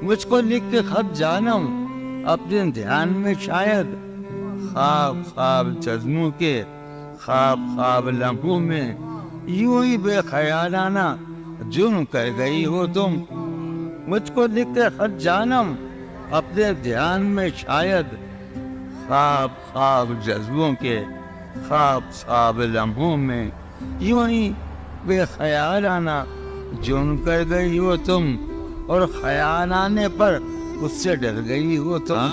مجھ کو لکھ کے خط جانم اپنے دھیان میں شاید خواب خواب جذبوں کے خواب خواب لمحوں میں یوں ہی بے خیالانہ جرم کر گئی ہو تم۔ مجھ کو لکھ کے خط جانم اپنے دھیان میں شاید خواب خواب جذبوں کے خواب خواب لمحوں میں یوں ہی بے خیالانہ جرم کر گئی ہو تم، اور خیال آنے پر اس سے ڈر گئی ہو تم۔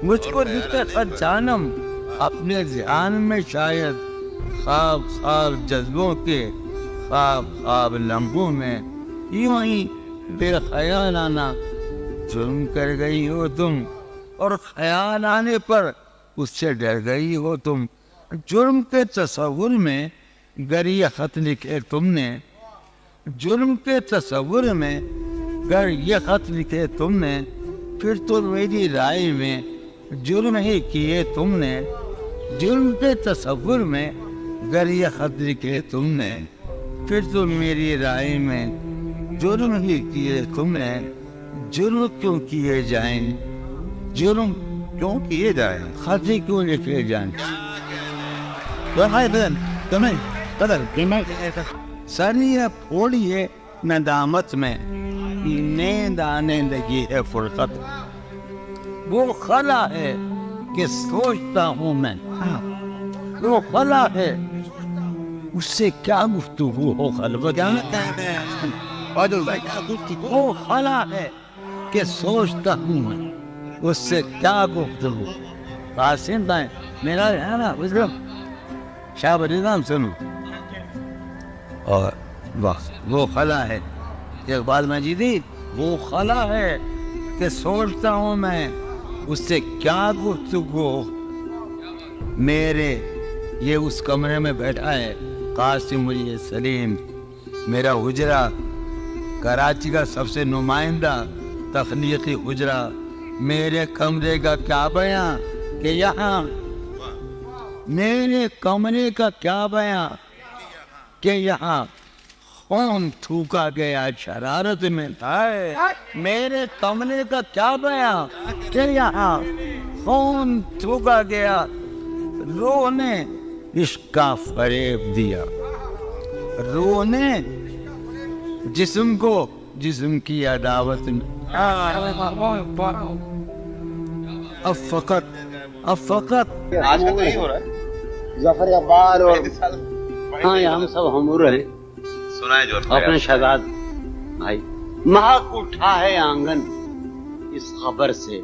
مجھ کو لکھ کے خط جانم اپنے ذہن میں شاید خواب خواب جذبوں کے خواب خواب لمحوں میں یوں ہی بے خیالانہ جرم کر گئی ہو تم، اور خیال آنے پر اس سے ڈر گئی ہو تم۔ جرم کے تصور میں گر یہ خط لکھے تم نے، جرم کے تصور میں گر یہ خط لکھے تم نے، پھر تو میری رائے میں جرم ہی کیے تم نے۔ جرم کے تصور میں گر یہ خط لکھے تم نے، پھر تو میری رائے میں جرم ہی کیے تم نے۔ جرم کیوں کیے جائیں، جرم کیوں کیے جائیں، خط ہی کیوں لکھے جائیں؟ سریہ پھوڑیے ندامت میں نیند آنے لگی ہے فرقت، وہ خلا ہے کہ سوچتا ہوں میں، وہ خلا ہے اس سے کیا گفتگو ہو خلوت، وہ خلا ہے کہ سوچتا ہوں میں اس سے کیا گفتگو۔ قاسم دائیں میرا ہے نا شاہ بری نام سنو، اور وہ خلا ہے اقبال مجیدی، وہ خلا ہے کہ سوچتا ہوں میں اس سے کیا گفتگو۔ میرے یہ اس کمرے میں بیٹھا ہے قاسم مجید سلیم، میرا حجرہ کراچی کا سب سے نمائندہ تخلیقی حجرہ، میرے کمرے کا کیا بیان کہ یہاں، میرے کمرے کا کیا بیان کہ یہاں خون تھوکا گیا شرارت میں، میرے کمرے کا کیا بیان کہ یہاں خون تھوکا گیا، روح نے عشق کا فریب دیا، روح نے جسم کو جسم کی عداوت میں، اب فقط آج کا تو یہی ہو رہا ہے، ظفر اقبال اور ہاں ہم سب ہمور ہیں سنائے جو اپنے شہزاد بھائی۔ مہک اٹھا ہے آنگن اس خبر سے،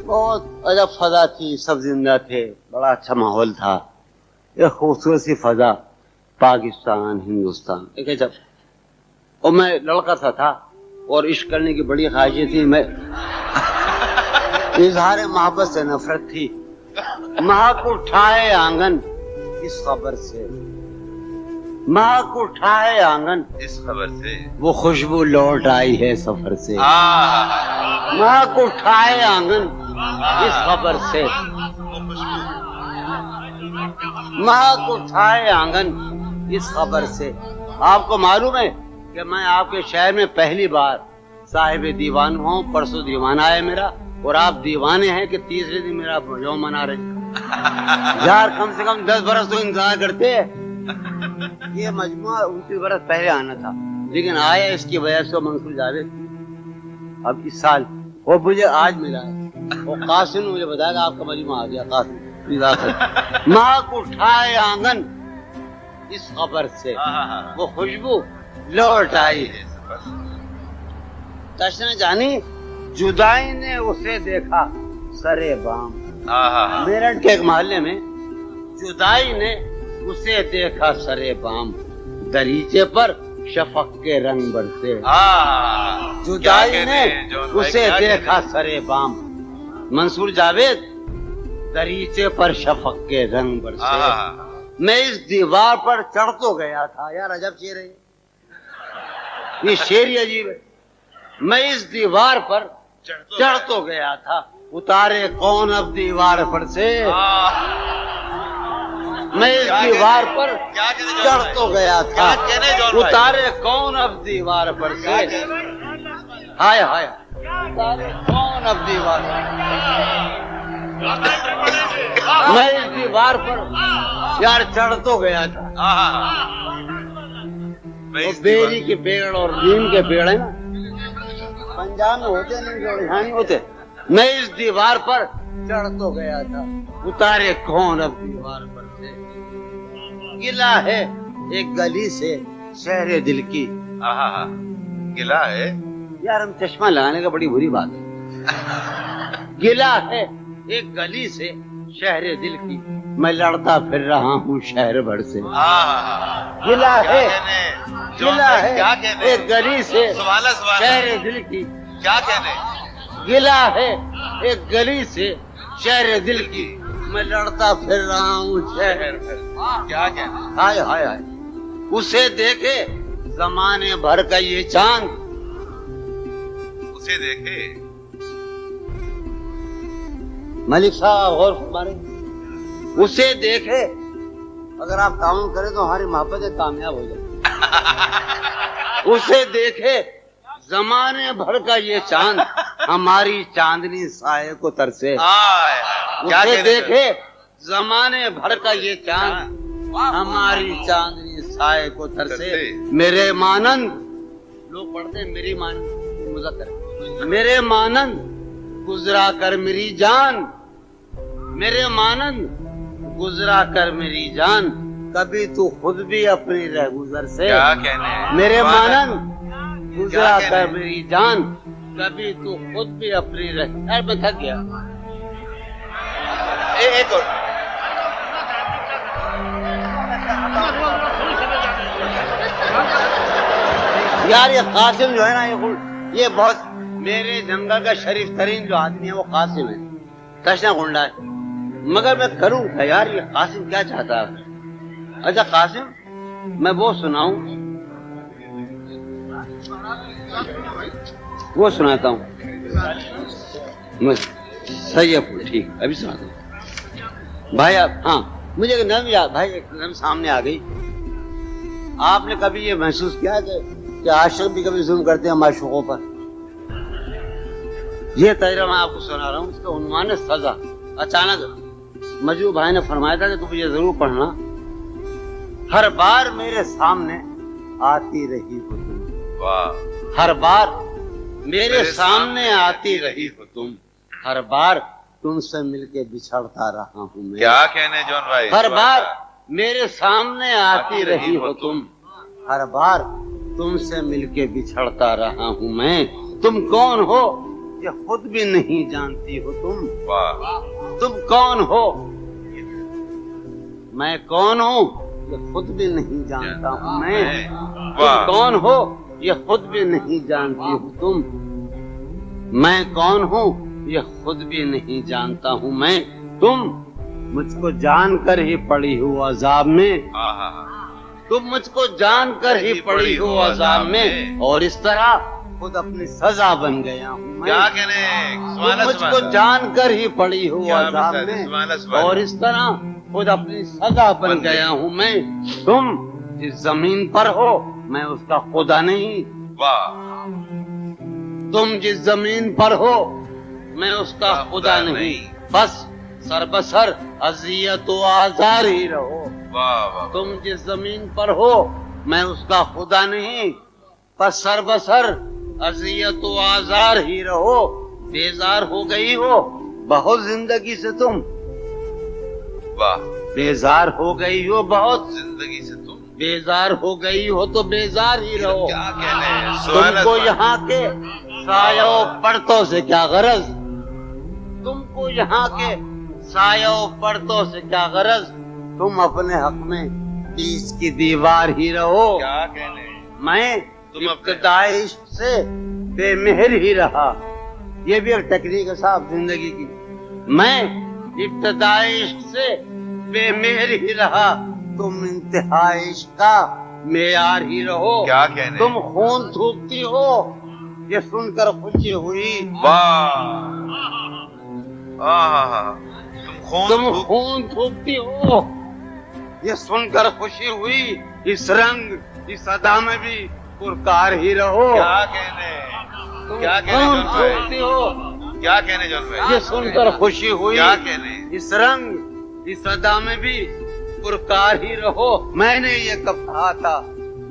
بہت عجب فضا تھی، سب زندہ تھے، بڑا اچھا ماحول تھا، ایک خوبصورت سی فضا، پاکستان ہندوستان ایک عجب۔ اور میں لڑکا سا تھا اور عشق کرنے کی بڑی خواہشیں تھی، میں اظہار محبت سے نفرت تھی۔ مہک اٹھائے آنگن اس خبر سے، مہک اٹھائے آنگن اس خبر سے، وہ خوشبو لوٹ آئی ہے سفر سے، مہک اٹھائے آنگن اس خبر سے، مہک اٹھائے آنگن اس خبر سے۔ آپ کو معلوم ہے کہ میں آپ کے شہر میں پہلی بار صاحب دیوان ہوں، پرسوں دیوان آیا میرا، اور آپ دیوانے ہیں کہ تیسرے دن میرا یوم منا رہے ہیں۔ یار کم سے کم 10 برس تو انتظار کرتے ہیں، یہ مجموعہ 29 برس پہلے آنا تھا، لیکن آیا اس کی وجہ سے منصور جاوید اب اس سال وہ مجھے آج ملا ہے، وہ قاسم نے مجھے بتایا کہ آپ کا مجمع آ گیا قاسم ماں کو اٹھائے آنگن اس خبر سے وہ خوشبو لوٹ آئی ہے، تشنہ جانی جدائی نے اسے دیکھا سرے بام، میرٹھ کے ایک محلے میں جدائی نے اسے دیکھا سرے بام، دریچے پر شفق کے رنگ برسے، جدائی نے اسے دیکھا سرے بام، منصور جاوید دریچے پر شفق کے رنگ برسے، میں اس دیوار پر چڑھ تو گیا تھا، یار عجب شعر ہے یہ، شعر ہی عجیب ہے، میں اس دیوار پر چڑھ تو گیا تھا، اتارے کون اب دیوار پر سے، میں اس دیوار پر چڑھ تو گیا تھا، اتارے کون اب دیوار پر سے، ہائے ہائے اتارے کون اب دیوار میں اس دیوار پر یار چڑھ تو گیا تھا، وہ بیری کے پیڑ اور نیم کے پیڑ ہیں نا پنجاب میں ہوتے نہیں ہوتے، میں اس دیوار پر چڑھ تو گیا تھا، اتارے کون اب دیوار پر سے، گلا ہے ایک گلی سے شہر دل کی، گلا ہے یار ہم چشمہ لگانے کا بڑی بری بات ہے، گلا ہے ایک گلی سے شہر دل کی، میں لڑتا پھر رہا ہوں شہر بھر سے، گلا ہے ایک گلی سے شہر دل کی، کیا کہنے، گلا ہے ایک گلی سے شہر دل کی، میں لڑتا پھر رہا ہوں شہر بھر، کیا کہنے، ہائے ہائے ہائے اسے دیکھے زمانے بھر کا یہ چاند، اسے دیکھے ملک صاحب غور فرمائیں، اسے دیکھے، اگر آپ تعاون کریں تو ہماری محبتیں کامیاب ہو جائیں، اسے دیکھے زمانے بھر کا یہ چاند، ہماری چاندنی سائے کو ترسے، اسے دیکھے زمانے بھر کا یہ چاند، ہماری چاندنی سائے کو ترسے، میرے مانند لوگ پڑھتے ہیں میری مانند مذکر، میرے مانند گزرا کر میری جان، میرے مانند گزرا کر میری جان، کبھی تو خود بھی اپنی رہ گزر سے، میرے مانند گزرا کر میری جان، کبھی تو خود بھی اپنی رہ، یار میں تھک گیا، ایک اور یار یہ قاسم جو ہے نا یہ بہت میرے جنگل کا شریف ترین جو آدمی ہے وہ قاسم ہے، تشنا گنڈا ہے، مگر میں کروں کیا یار، یہ قاسم کیا چاہتا ہے؟ اچھا قاسم میں وہ سناؤں، وہ سناتا ہوں، صحیح ہے ٹھیک ابھی سناتا ہوں بھائی، ہاں مجھے ایک نظم یاد، بھائی ایک نظم سامنے آ گئی، آپ نے کبھی یہ محسوس کیا کہ عاشق بھی کبھی ظلم کرتے ہیں معشوقوں پر؟ یہ تجربہ میں آپ کو سنا رہا ہوں، اس کا عنوان ہے سزا۔ اچانک مجو بھائی نے فرمایا تھا کہ تم یہ ضرور پڑھنا، ہر بار میرے سامنے آتی رہی ہو تم، ہر بار میرے سامنے آتی رہی ہو تم، ہر بار تم سے مل کے بچھڑتا رہا ہوں میں، کیا کہنے جون بھائی، ہر بار میرے سامنے آتی رہی ہو تم، ہر بار تم سے مل کے بچھڑتا رہا ہوں میں، تم کون ہو یہ خود بھی نہیں جانتی ہو تم، تم کون ہو میں کون ہوں یہ خود بھی نہیں جانتا ہوں میں، تم کون ہو یہ خود بھی نہیں جانتی ہو تم، میں کون ہوں یہ خود بھی نہیں جانتا ہوں میں، تم مجھ کو جان کر ہی پڑی ہو عذاب میں، تم مجھ کو جان کر ہی پڑی ہو عذاب میں، اور اس طرح خود اپنی سزا بن گیا ہوں میں، کیا کہنے، تم مجھ کو جان کر ہی پڑی ہو عذاب میں، اور اس طرح خود اپنی سزا بن گیا ہوں میں، تم جس زمین پر ہو میں اس کا خدا نہیں، تم جس زمین پر ہو میں اس کا خدا نہیں، بس سر بسر اذیت و آزار ہی رہو، تم جس زمین پر ہو میں اس کا خدا نہیں، بس سر بسر اذیت و آزار ہی رہو، بیزار ہو گئی ہو بہت زندگی سے تم، واہ، بیزار ہو گئی ہو بہت، زندگی سے تم بیزار ہو گئی ہو تو بیزار ہی رہو، کیا کہنے ہیں؟ تم کو یہاں کے سایہ و پرتوں سے کیا غرض، تم کو یہاں کے سایہ و پرتوں سے کیا غرض، تم اپنے حق میں 20 کی دیوار ہی رہو، کیا کہنے ہیں؟ میں ابتدائی عشق سے بے مہر ہی رہا، یہ بھی ایک ٹیکنیک ہے صاحب زندگی کی، میں ابتدائی عشق سے بے مہر ہی رہا، تم انتہائی عشق کا معیار ہی رہو، کیا کہنے؟ تم خون تھوکتی ہو یہ سن کر خوشی ہوئی، واہ، تم خون تھوکتی ہو یہ سن کر خوشی ہوئی، اس رنگ اس ادا میں بھی پرکار ہی رہو، کیا کہنے؟ تم کیا کہنے خون جون بھائی؟ تھوکتی ہو کیا کہنے جون بھائی؟ یہ سن کر خوشی ہوئی، کیا کہنے؟ اس رنگ اس ادا میں بھی پرکار ہی رہو، میں نے یہ کب کہا تھا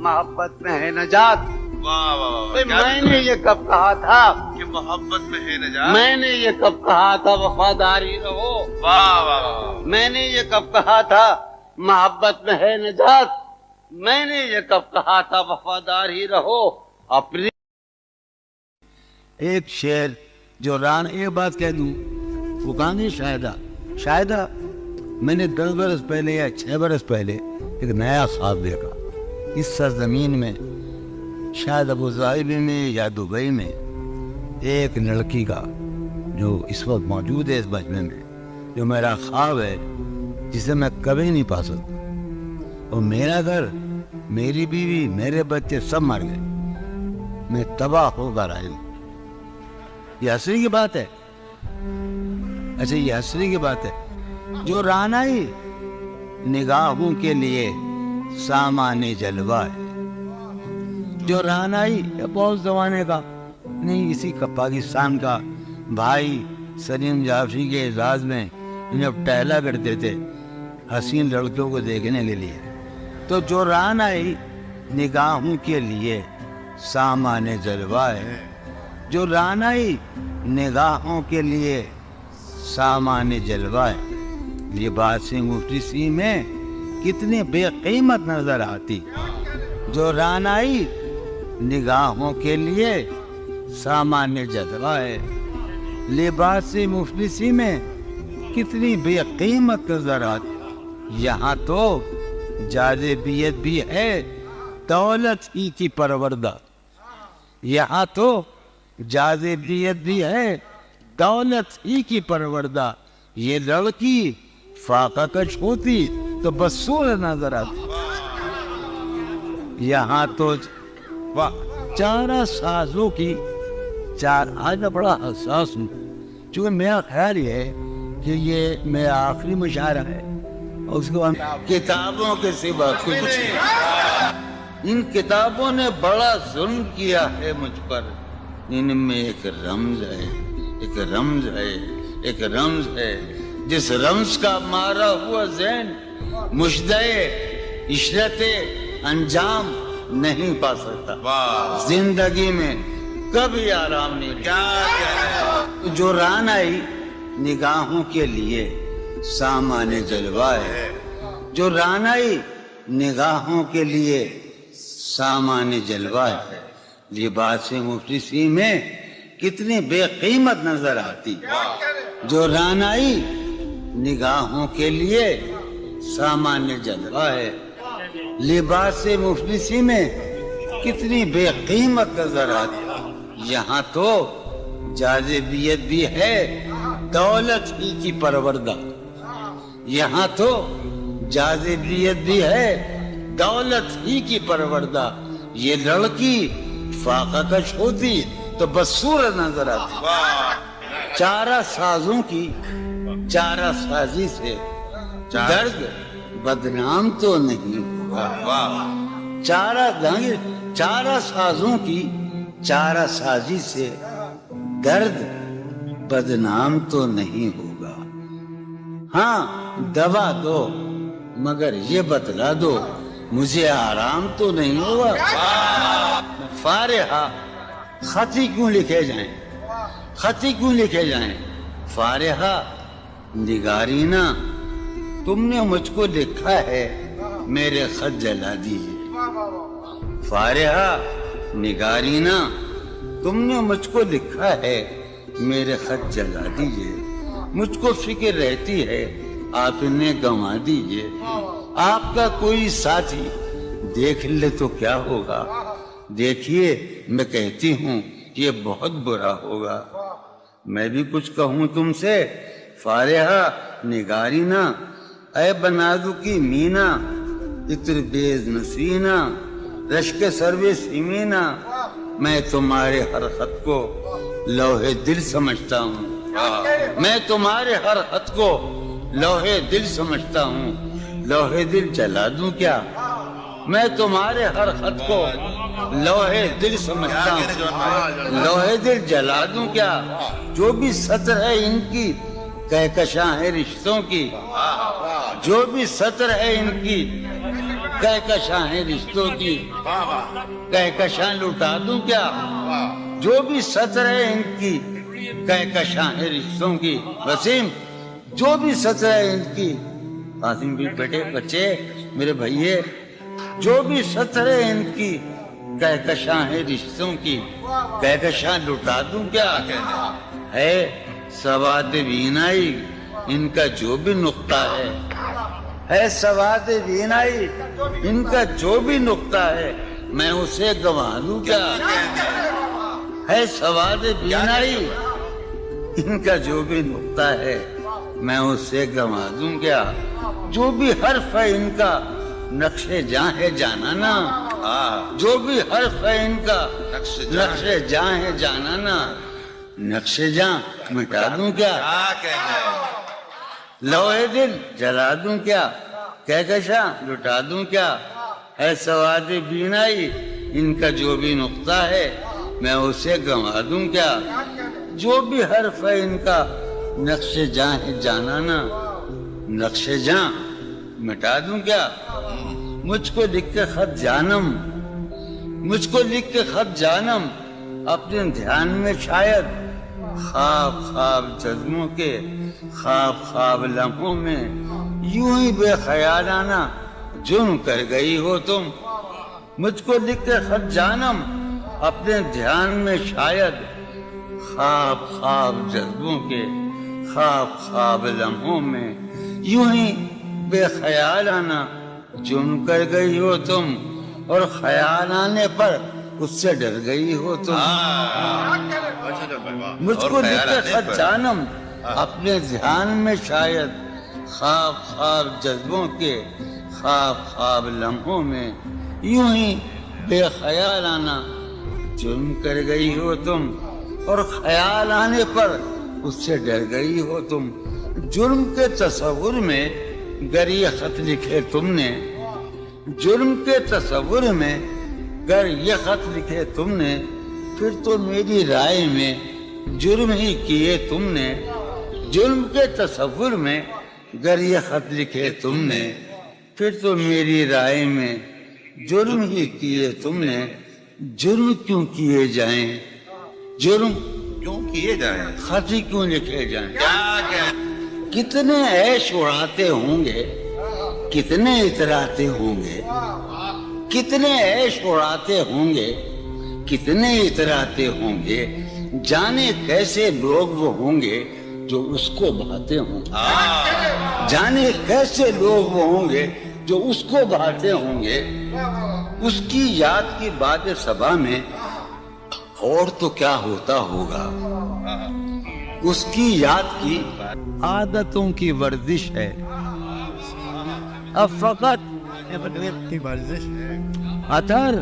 محبت میں ہے نجات، واہ واہ واہ، میں نے یہ کب کہا تھا کہ محبت میں ہے نجات، میں نے یہ کب کہا تھا وفاداری رہو، واہ واہ واہ، میں نے یہ کب کہا تھا محبت میں ہے نجات، میں نے یہ کب کہا تھا وفادار ہی رہو اپنی۔ ایک شعر جو ران ایک بات کہہ دوں، وہ کہاں گی شاہدہ میں نے 10 برس پہلے یا 6 برس پہلے ایک نیا خواب دیکھا، اس سرزمین میں شاید ابوظہبی میں یا دبئی میں ایک لڑکی کا جو اس وقت موجود ہے اس مجمع میں، جو میرا خواب ہے جسے میں کبھی نہیں پا سکتا، اور میرا گھر، میری بیوی، میرے بچے سب مر گئے، میں تباہ ہو کر آئی ہوں۔ یہ حسری کی بات ہے، اچھا یہ حسری کی بات ہے، جو رانائی نگاہوں کے لیے سامان جلوہ ہے، جو رانائی بہت زمانے کا نہیں، اسی کا پاکستان کا بھائی سلیم جعفری کے اعزاز میں جب ٹہلا کرتے تھے حسین لڑکیوں کو دیکھنے کے لیے، تو جو رانائی نگاہوں کے لیے سامان جلوہ ہے، جو رانائی نگاہوں کے لیے سامان جلوہ ہے، یہ بات سے مفلسی میں کتنے بے قیمت نظر آتی، جو رانائی نگاہوں کے لیے سامان جلوہ ہے، لباس مفلسی میں کتنی بے قیمت نظر آتی، یہاں تو جاذبیت بھی ہے دولت ہی کی پروردہ، یہاں تو جاذبیت بھی ہے دولت ہی کی پروردہ، یہ لڑکی فاقہ کش ہوتی تو بدسور نظر آتی، یہاں تو چارہ سازوں کی آج میں بڑا حساس ہوں، چونکہ میرا خیال یہ ہے کہ یہ میرا آخری مشاعرہ ہے، اور اس کے بعد کتابوں کے سوا کچھ نہیں، ان کتابوں نے بڑا ظلم کیا ہے مجھ پر، ان میں ایک رمز ہے، ایک رمز ہے، ایک رمز ہے، جس رمز کا مارا ہوا ذہن مشدہ عشرت انجام نہیں پا سکتا، زندگی میں کبھی آرام نہیں، کیا جو رانائی نگاہوں کے لیے سامان جلوہ ہے، جو رانائی نگاہوں کے لیے سامان جلوہ ہے، لباس مفلسی میں کتنی بے قیمت نظر آتی، جو رانائی نگاہوں کے لیے سامان جلوہ ہے، لباس مفلسی میں کتنی بے قیمت نظر آتی، یہاں تو جاذبیت بھی ہے دولت ہی کی پروردہ، یہاں تو جاذبیت بھی ہے دولت ہی کی پروردہ، یہ لڑکی فاقہ کش ہوتی تو بدسور نظر آتی، چارہ سازوں کی چارہ سازی سے درد بدنام تو نہیں ہوگا، چارہ سازوں کی چارہ سازی سے درد بدنام تو نہیں ہوگا، ہاں دوا دو مگر یہ بتلا دو مجھے آرام تو نہیں ہوگا، فارحہ خطی کیوں لکھے جائیں، خطی کیوں لکھے جائیں؟ فارحہ نگارینا تم نے مجھ کو لکھا ہے میرے خط جلا دیجیے. فارحہ نگارینا تم نے مجھ کو لکھا ہے میرے خط جلا دیجیے. مجھ کو فکر رہتی ہے آپ انہیں گنوا دیجیے. آپ کا کوئی ساتھی دیکھ لے تو کیا ہوگا؟ دیکھیے میں کہتی ہوں یہ بہت برا ہوگا. میں بھی کچھ کہوں تم سے؟ فارحہ نگارینا اے بنادو کی مینا عطر بیز نسینا رشک سروے سیمینا میں تمہارے ہر خط کو لوہے دل سمجھتا ہوں. میں تمہارے ہر خط کو لوہے دل سمجھتا ہوں. لوہے دل جلا دوں کیا؟ میں تمہارے ہر خط کو لوہے دل سمجھتا ہوں. لوہے دل جلا دوں کیا؟ جو بھی سطر ہے ان کی کہکشاں ہے رشتوں کی. جو بھی سطر ہے ان کی کہکشاں ہے رشتوں کی. کہکشاں لٹا دوں کیا؟ جو بھی سطر ہے ان کی کہکشاں ہے رشتوں کی. وسیم جو بھی سطر ہے ان کی. قاسم بھی بیٹے بچے میرے بھائیے جو بھی سطر ہے ان کی کہکشاں ہے رشتوں کی. کہکشاں لٹا دوں کیا؟ ہے سواد بینائی ان کا جو بھی نقطہ ہے سواد بینائی ان کا جو بھی نقطہ ہے میں اسے گنوا دوں کیا؟ ہے سواد بینائی ان کا جو بھی نقطہ ہے میں اسے گنوا دوں کیا؟ جو بھی حرف ہے ان کا نقش جاں ہے جانانا. جو بھی حرف ہے ان کا نقش جاں ہے جانانا. نقش جاں مٹا دوں کیا؟ لوہے دل جلا دوں کیا؟ کہکشاں لٹا دوں کیا؟ ہے سواد بینائی ان کا جو بھی نقطہ ہے میں اسے گنوا دوں کیا؟ جو بھی حرف ہے ان کا نقش جاں ہے جانانا. نقش جاں مٹا دوں کیا؟ مجھ کو لکھ کے خط جانم مجھ کو لکھ کے خط جانم اپنے دھیان میں شاید خواب خواب جذبوں کے خواب خواب لمحوں میں یوں ہی بے خیالانہ جرم کر گئی ہو تم. مجھ کو لکھ کے خط جانم اپنے دھیان میں شاید خواب خواب جذبوں کے خواب خواب لمحوں میں یوں ہی بے خیالانہ جرم کر گئی ہو تم. اور خیال آنے پر اس سے ڈر گئی ہو تم. مجھ کو لکھ کے خط جانم اپنے دھیان میں شاید خواب خواب جذبوں کے خواب خواب لمحوں میں یوں ہی بے خیالانہ جرم کر گئی ہو تم. اور خیال آنے پر اس سے ڈر گئی ہو تم. جرم کے تصور میں گر یہ خط لکھے تم نے جرم کے تصور میں گر یہ خط لکھے تم نے پھر تو میری رائے میں جرم ہی کیے تم نے. جرم کے تصور میں گر یہ خط لکھے تم نے پھر تو میری رائے میں جرم ہی کیے تم نے. جرم کیوں کیے جائیں؟ جرم کیوں کیے جائیں؟ خط ہی کیوں لکھے جائیں؟ کتنے عیش اڑاتے ہوں گے کتنے اتراتے ہوں گے کتنے عیش اڑاتے ہوں گے کتنے اتراتے ہوں گے. جانے کیسے لوگ وہ ہوں گے جو اس کو بھاتے ہوں گے. جانے کیسے لوگ وہ ہوں گے جو اس کو بھاتے ہوں گے. اس کی یاد کی بات صبا میں اور تو کیا ہوتا ہوگا. اس کی یاد کی عادتوں کی ورزش ہے. اب فقط اطہر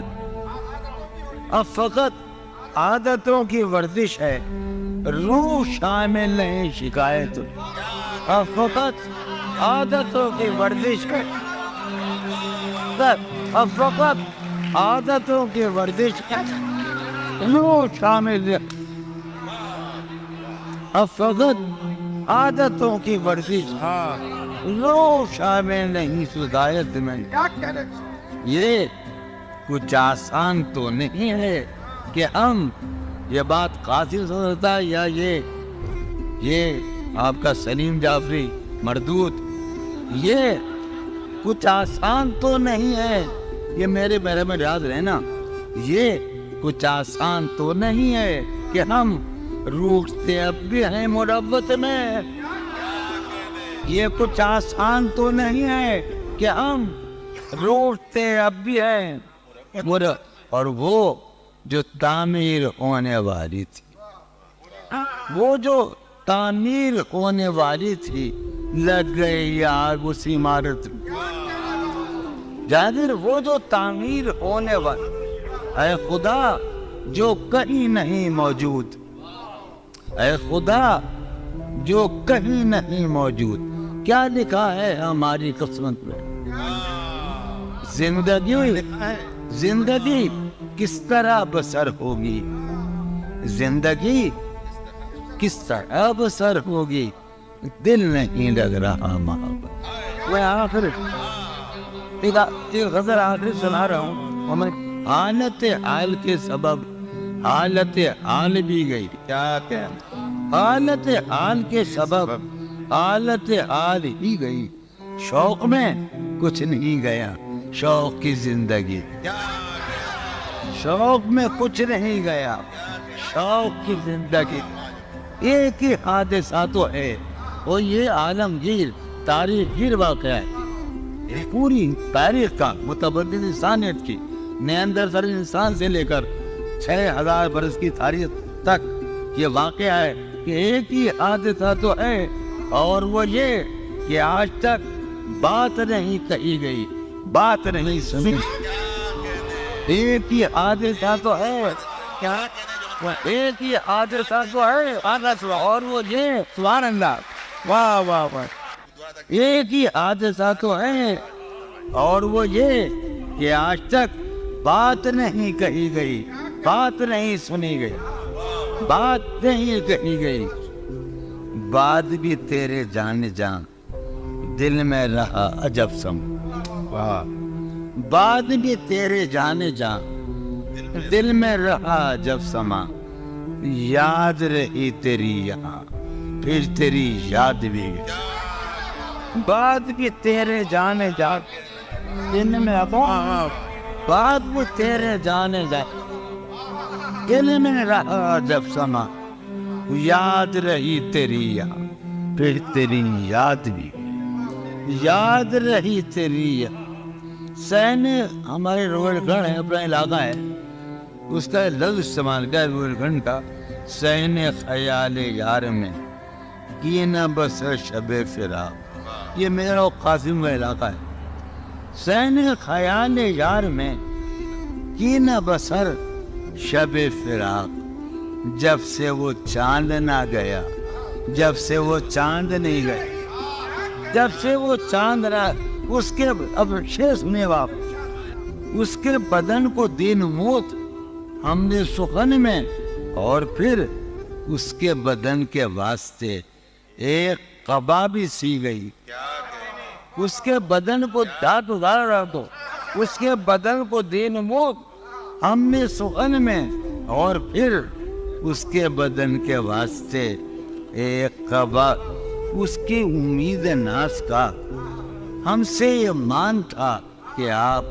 اب فقط عادتوں کی ورزش ہے. روح شامل نہیں شکایت. اب فقط عادتوں کی ورزش ہے. اب فقط عادتوں کی ورزش ہے. روح شامل اب فقط عادتوں کی ورزش روح شامل نہیں شکایت میں. یہ کچھ آسان تو نہیں ہے کہ ہم یہ بات قاصر سمجھتا ہے یا یہ آپ کا سلیم جعفری مردود؟ یہ کچھ آسان تو نہیں ہے، یہ میرے میں یاد رہنا، یہ کچھ آسان تو نہیں ہے کہ ہم روٹتے اب بھی ہیں مربت میں، یہ کچھ آسان تو نہیں ہے کہ ہم روٹتے اب بھی ہیں اور وہ جو تعمیر ہونے والی تھی، وہ جو تعمیر ہونے والی تھی، لگ گئی آگ اس عمارت میں۔ جابر، وہ جو تعمیر ہونے والی، اے خدا جو کہیں نہیں موجود، اے خدا جو کہیں نہیں موجود، کیا لکھا ہے ہماری قسمت میں؟ زندگی کس طرح بسر ہوگی، زندگی کس طرح بسر ہوگی، دل نہیں لگ رہا محبت۔ میں آخر ایک غزل آخر سنا رہا ہوں، اور میں حالت حال کے سبب حالت حال بھی گئی، کیا حالت حال کے سبب حالت حال ہی گئی، شوق میں کچھ نہیں گیا، شوق کی زندگی، شوق میں کچھ نہیں گیا، شوق کی زندگی۔ ایک ہی حادثہ تو ہے، اور یہ عالمگیر تاریخ گیر واقعہ ہے، پوری تاریخ کا، متبدل انسانیت کی، نیاندرتال انسان سے لے کر 6000 برس کی تاریخ تک یہ واقعہ ہے کہ ایک ہی حادثہ تو ہے، اور وہ یہ کہ آج تک بات نہیں کہی گئی، بات نہیں سنی۔ ایک ہی حادثہ تو ہے، ایک ہی حادثہ تو ہے، اور وہ یہ، سبحان اللہ، واہ واہ واہ، ایک ہی حادثہ تو ہے، اور وہ یہ کہ آج تک بات نہیں کہی گئی، بات نہیں سنی گئی، بات نہیں کہی گئی۔ بات بھی تیرے جان جان دل میں رہا عجب سم، بات بھی تیرے جان جان دل میں رہا عجب سما، یاد رہی تیری یہاں پھر تیری یاد بھی گئی، بات بھی تیرے جان جان دل میں رہا، بات بھی تیرے جان جان دل میں رہا عجب سما، یاد رہی تیری یہاں پھر تیری یاد بھی گئی، یاد رہی تیری یہاں۔ سین ہمارے روہیل گڑھ ہے، اپنا علاقہ ہے، اس کا لفظ استعمال کیا روہیل گڑھ کا، سین خیال یار میں کی نہ بسر شب فراق، یہ میرا قاسم کا علاقہ ہے۔ سین خیال یار میں کی نہ بسر شب فراق، جب سے وہ چاند نہ گیا، جب سے وہ چاند نہیں گیا، جب سے وہ چاند نہ، اس کے اب شعر سنے باپ، اس کے بدن کو دین موت ہم نے سخن میں، اور پھر اس کے بدن کے واسطے ایک قبا بھی سی گئی، اس کے بدن کو دانت اتار رہا تو اس کے بدن کو دین موت ہم نے سخن میں، اور پھر اس کے بدن کے واسطے ایک قبا، اس کی امید ناز کا ہم سے یہ مان تھا کہ آپ